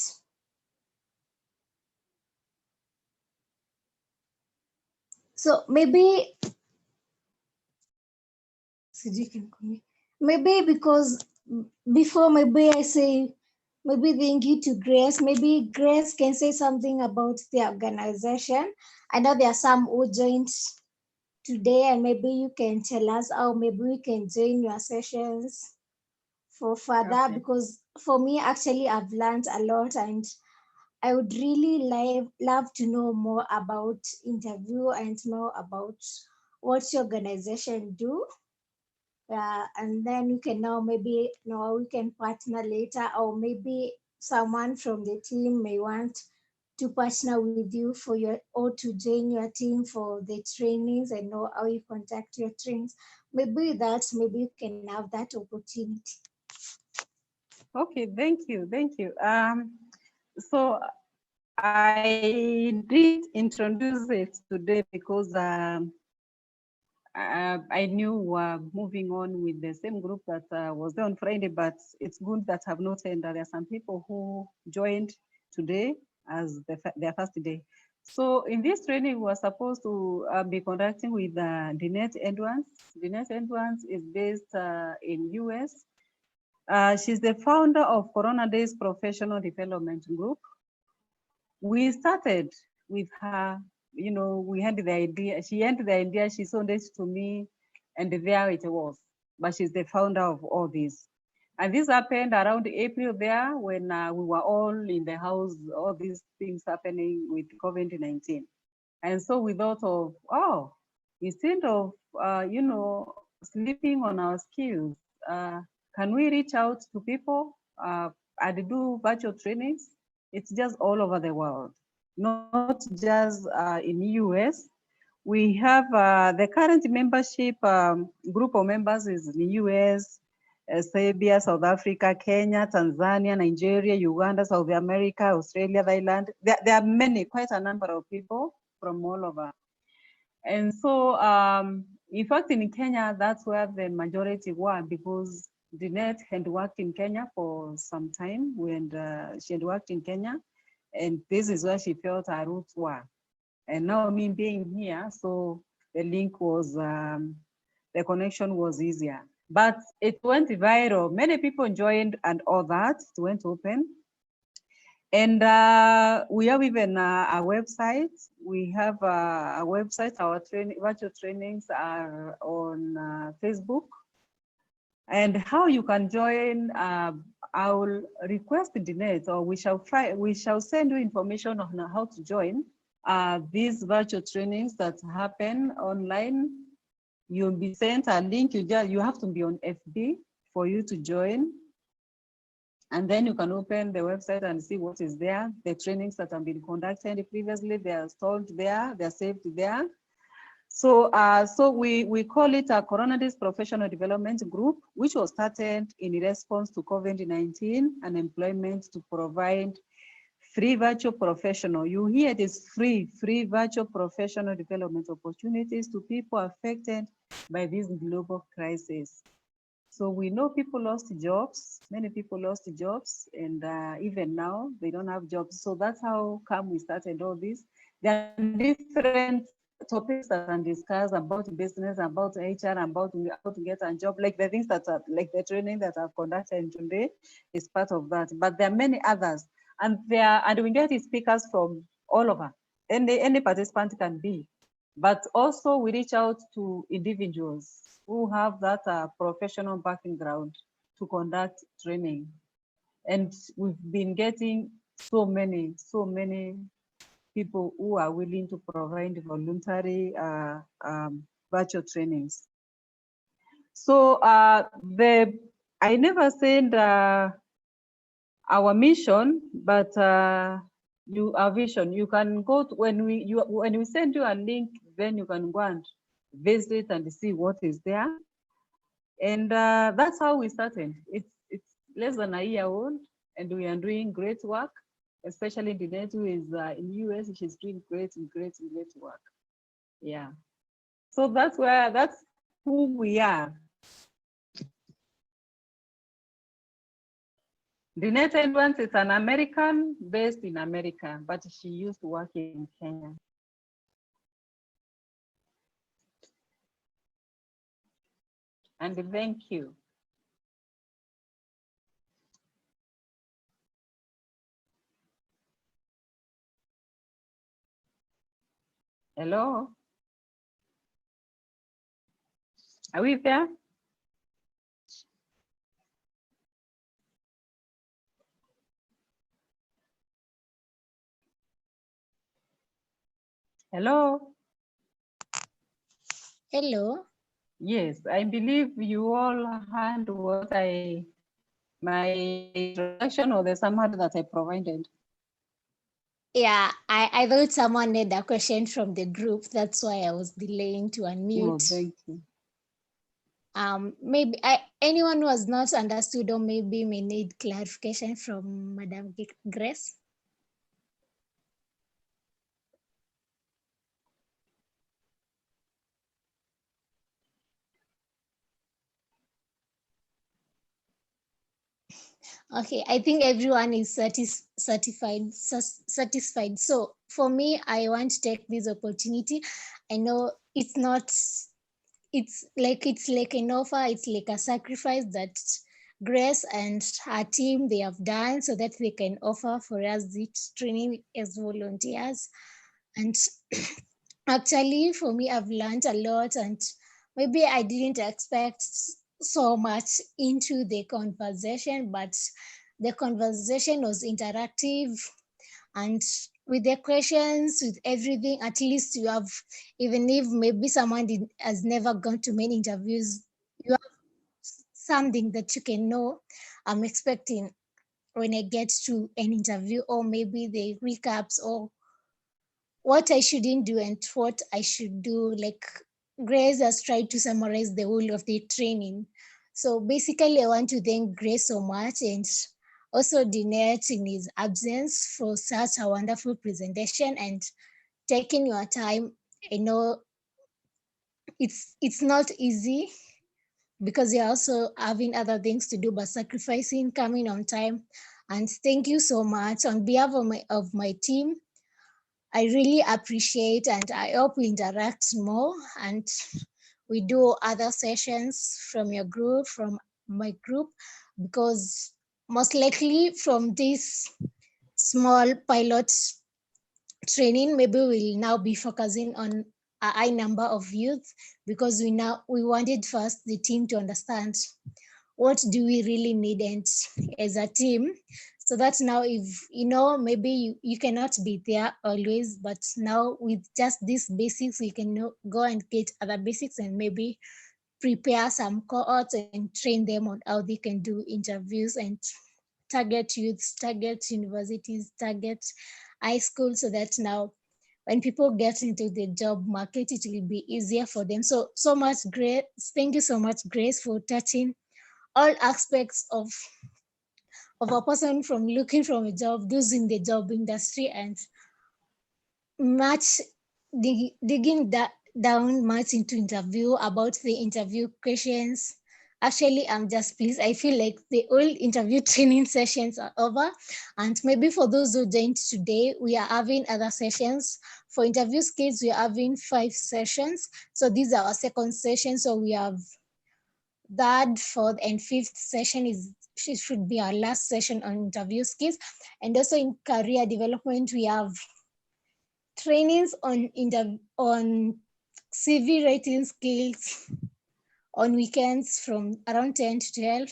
So maybe because before maybe I say maybe thank you to Grace. Maybe Grace can say something about the organization. I know there are some who joined today, and maybe you can tell us how maybe we can join your sessions for further, Okay. because for me actually I've learned a lot, and I would really love to know more about interview and know about what your organization do. And then we can now maybe know we can partner later, or maybe someone from the team may want to partner with you for your, or to join your team for the trainings and know how you conduct your trainings. Maybe maybe you can have that opportunity. Okay, thank you. Thank you. So I did introduce it today because I knew we're moving on with the same group that was there on Friday, but it's good that I've noted that there are some people who joined today as their first day. So in this training, we're supposed to be conducting with Dinette Edwards. Dinette Edwards is based in US. She's the founder of Corona Days Professional Development Group. We started with her, you know, we had the idea, she had the idea, she sold it to me, and there it was. But she's the founder of all this. And this happened around April there when we were all in the house, all these things happening with COVID-19. And so we thought of, oh, instead of, you know, sleeping on our skills, can we reach out to people and do virtual trainings? It's just all over the world, not just in US. We have the current membership group of members is in US, Serbia, South Africa, Kenya, Tanzania, Nigeria, Uganda, South America, Australia, Thailand. There are many, quite a number of people from all over. And so, in fact, in Kenya, that's where the majority were, because Dinette had worked in Kenya for some time when she had worked in Kenya, and this is where she felt her roots were. And now me being here, so the link was, the connection was easier. But it went viral. Many people joined and all that. It went open. And we have even a website. We have a website. Our virtual trainings are on Facebook. And how you can join, I will request Dinette, or we shall send you information on how to join these virtual trainings that happen online. You'll be sent a link. You have to be on FB for you to join. And then you can open the website and see what is there. The trainings that have been conducted previously, they are stored there, they're saved there. So, so we call it a Corona Days Professional Development Group, which was started in response to COVID-19 and employment to provide free virtual professional. You hear it is free virtual professional development opportunities to people affected by this global crisis. So we know people lost jobs, many people lost jobs, and even now they don't have jobs. So that's how come we started all this. There are different topics that can discuss about business, about HR, about how to get a job, like the things that are, like the training that I've conducted today is part of that. But there are many others, and we get speakers from all over. Any participant can be, but also we reach out to individuals who have that professional background to conduct training. And we've been getting so many people who are willing to provide voluntary virtual trainings. So I never send our mission, but our vision. You can go to, when we send you a link, then you can go and visit and see what is there. And that's how we started. It's less than a year old, and we are doing great work, especially Dinette, who is in US. She's doing great work. Yeah. So that's who we are. Dinette Edwards is an American based in America, but she used to work in Kenya. And thank you. Hello? Are we there? Hello? Hello. Yes, I believe you all heard what my introduction or the summary that I provided. Yeah, I thought someone had a question from the group. That's why I was delaying to Oh, unmute. thank you. Maybe anyone who has not understood or maybe may need clarification from Madam Grace. Okay, I think everyone is satisfied. So for me, I want to take this opportunity. I know it's like an offer, it's like a sacrifice that Grace and her team, they have done so that they can offer for us this training as volunteers. And actually for me, I've learned a lot, and maybe I didn't expect so much into the conversation, but the conversation was interactive, and with the questions, with everything, at least you have, even if maybe someone has never gone to many interviews, you have something that you can know. I'm expecting when I get to an interview, or maybe the recaps, or what I shouldn't do and what I should do. Like Grace has tried to summarize the whole of the training. So basically, I want to thank Grace so much, and also Dinette in his absence, for such a wonderful presentation and taking your time. I know it's not easy because you're also having other things to do, but sacrificing coming on time. And thank you so much on behalf of my team. I really appreciate, and I hope we interact more and we do other sessions from your group, from my group, because most likely from this small pilot training, maybe we'll now be focusing on a high number of youth, because we wanted first the team to understand what do we really need, and as a team, so that now, if maybe you cannot be there always, but now with just these basics, you can go and get other basics and maybe prepare some cohorts and train them on how they can do interviews and target youths, target universities, target high school, so that now when people get into the job market, it will be easier for them. So much, Grace. Thank you so much, Grace, for touching all aspects of a person from looking for a job, those in the job industry, and much digging down much into interview, about the interview questions. Actually, I'm just pleased. I feel like the old interview training sessions are over. And maybe for those who joined today, we are having other sessions. For interview skills, we are having 5 sessions. So these are our second session. So we have third, fourth, and fifth session should be our last session on interview skills. And also in career development, we have trainings on CV writing skills on weekends from around 10 to 12.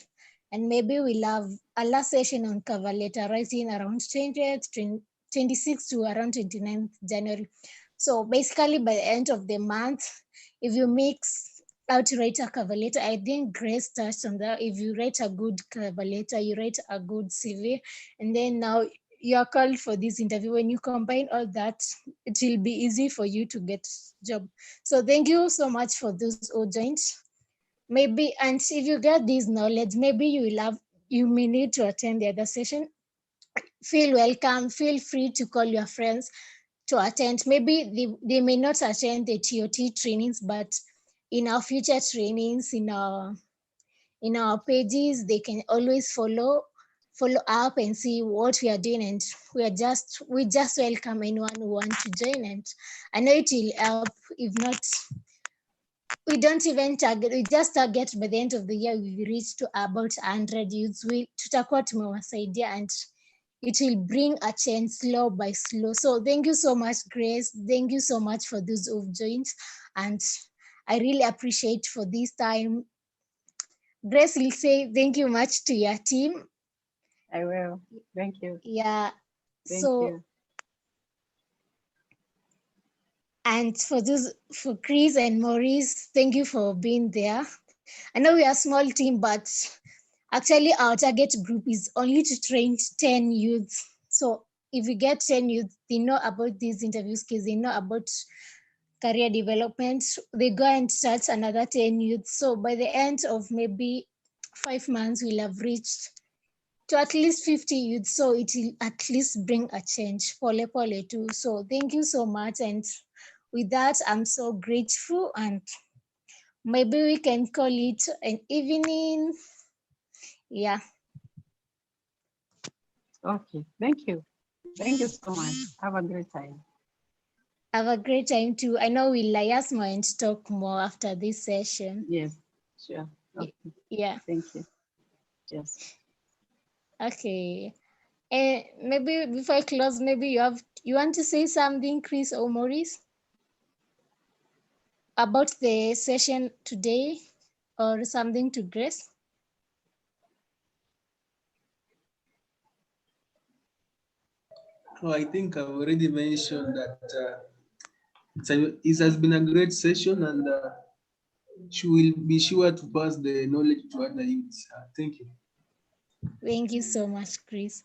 And maybe we'll have a last session on cover letter writing around 26 to around 29th January. So basically by the end of the month, if you mix how to write a cover letter. I think Grace touched on that. If you write a good cover letter, you write a good CV, and then now you are called for this interview. When you combine all that, it will be easy for you to get job. So thank you so much for those who joined. Maybe, and if you get this knowledge, maybe you may need to attend the other session. Feel welcome, feel free to call your friends to attend. Maybe they may not attend the TOT trainings, but in our future trainings, in our pages, they can always follow up and see what we are doing, and we just welcome anyone who wants to join. And I know it will help. If not, we don't even target, we just target by the end of the year we reach to about 100 youths. Tutakuwa tumewasaidia, and it will bring a change slow by slow. So thank you so much, Grace. Thank you so much for those who've joined, and I really appreciate for this time. Grace will say thank you much to your team. I will. Thank you. Yeah. Thank So you. and for Chris and Maurice, thank you for being there. I know we are a small team, but actually our target group is only to train 10 youths. So if we get 10 youths, they know about these interview skills, they know about career development, they go and start another 10 youths. So by the end of maybe 5 months, we'll have reached to at least 50 youths. So it will at least bring a change. Pole pole too. So thank you so much. And with that, I'm so grateful, and maybe we can call it an evening. Yeah. Okay. Thank you. Thank you so much. Have a great time. Have a great time too. I know we'll liaise more and talk more after this session. Yes. Sure. Okay. Yeah. Thank you. Yes. Okay. And maybe before I close, maybe you want to say something, Chris or Maurice, about the session today, or something to Grace? Oh, I think I've already mentioned that it has been a great session, and she will be sure to pass the knowledge to other youths. Thank you. Thank you so much, Chris.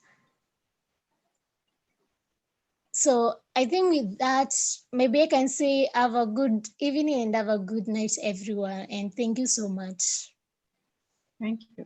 So I think with that, maybe I can say have a good evening and have a good night, everyone. And thank you so much. Thank you.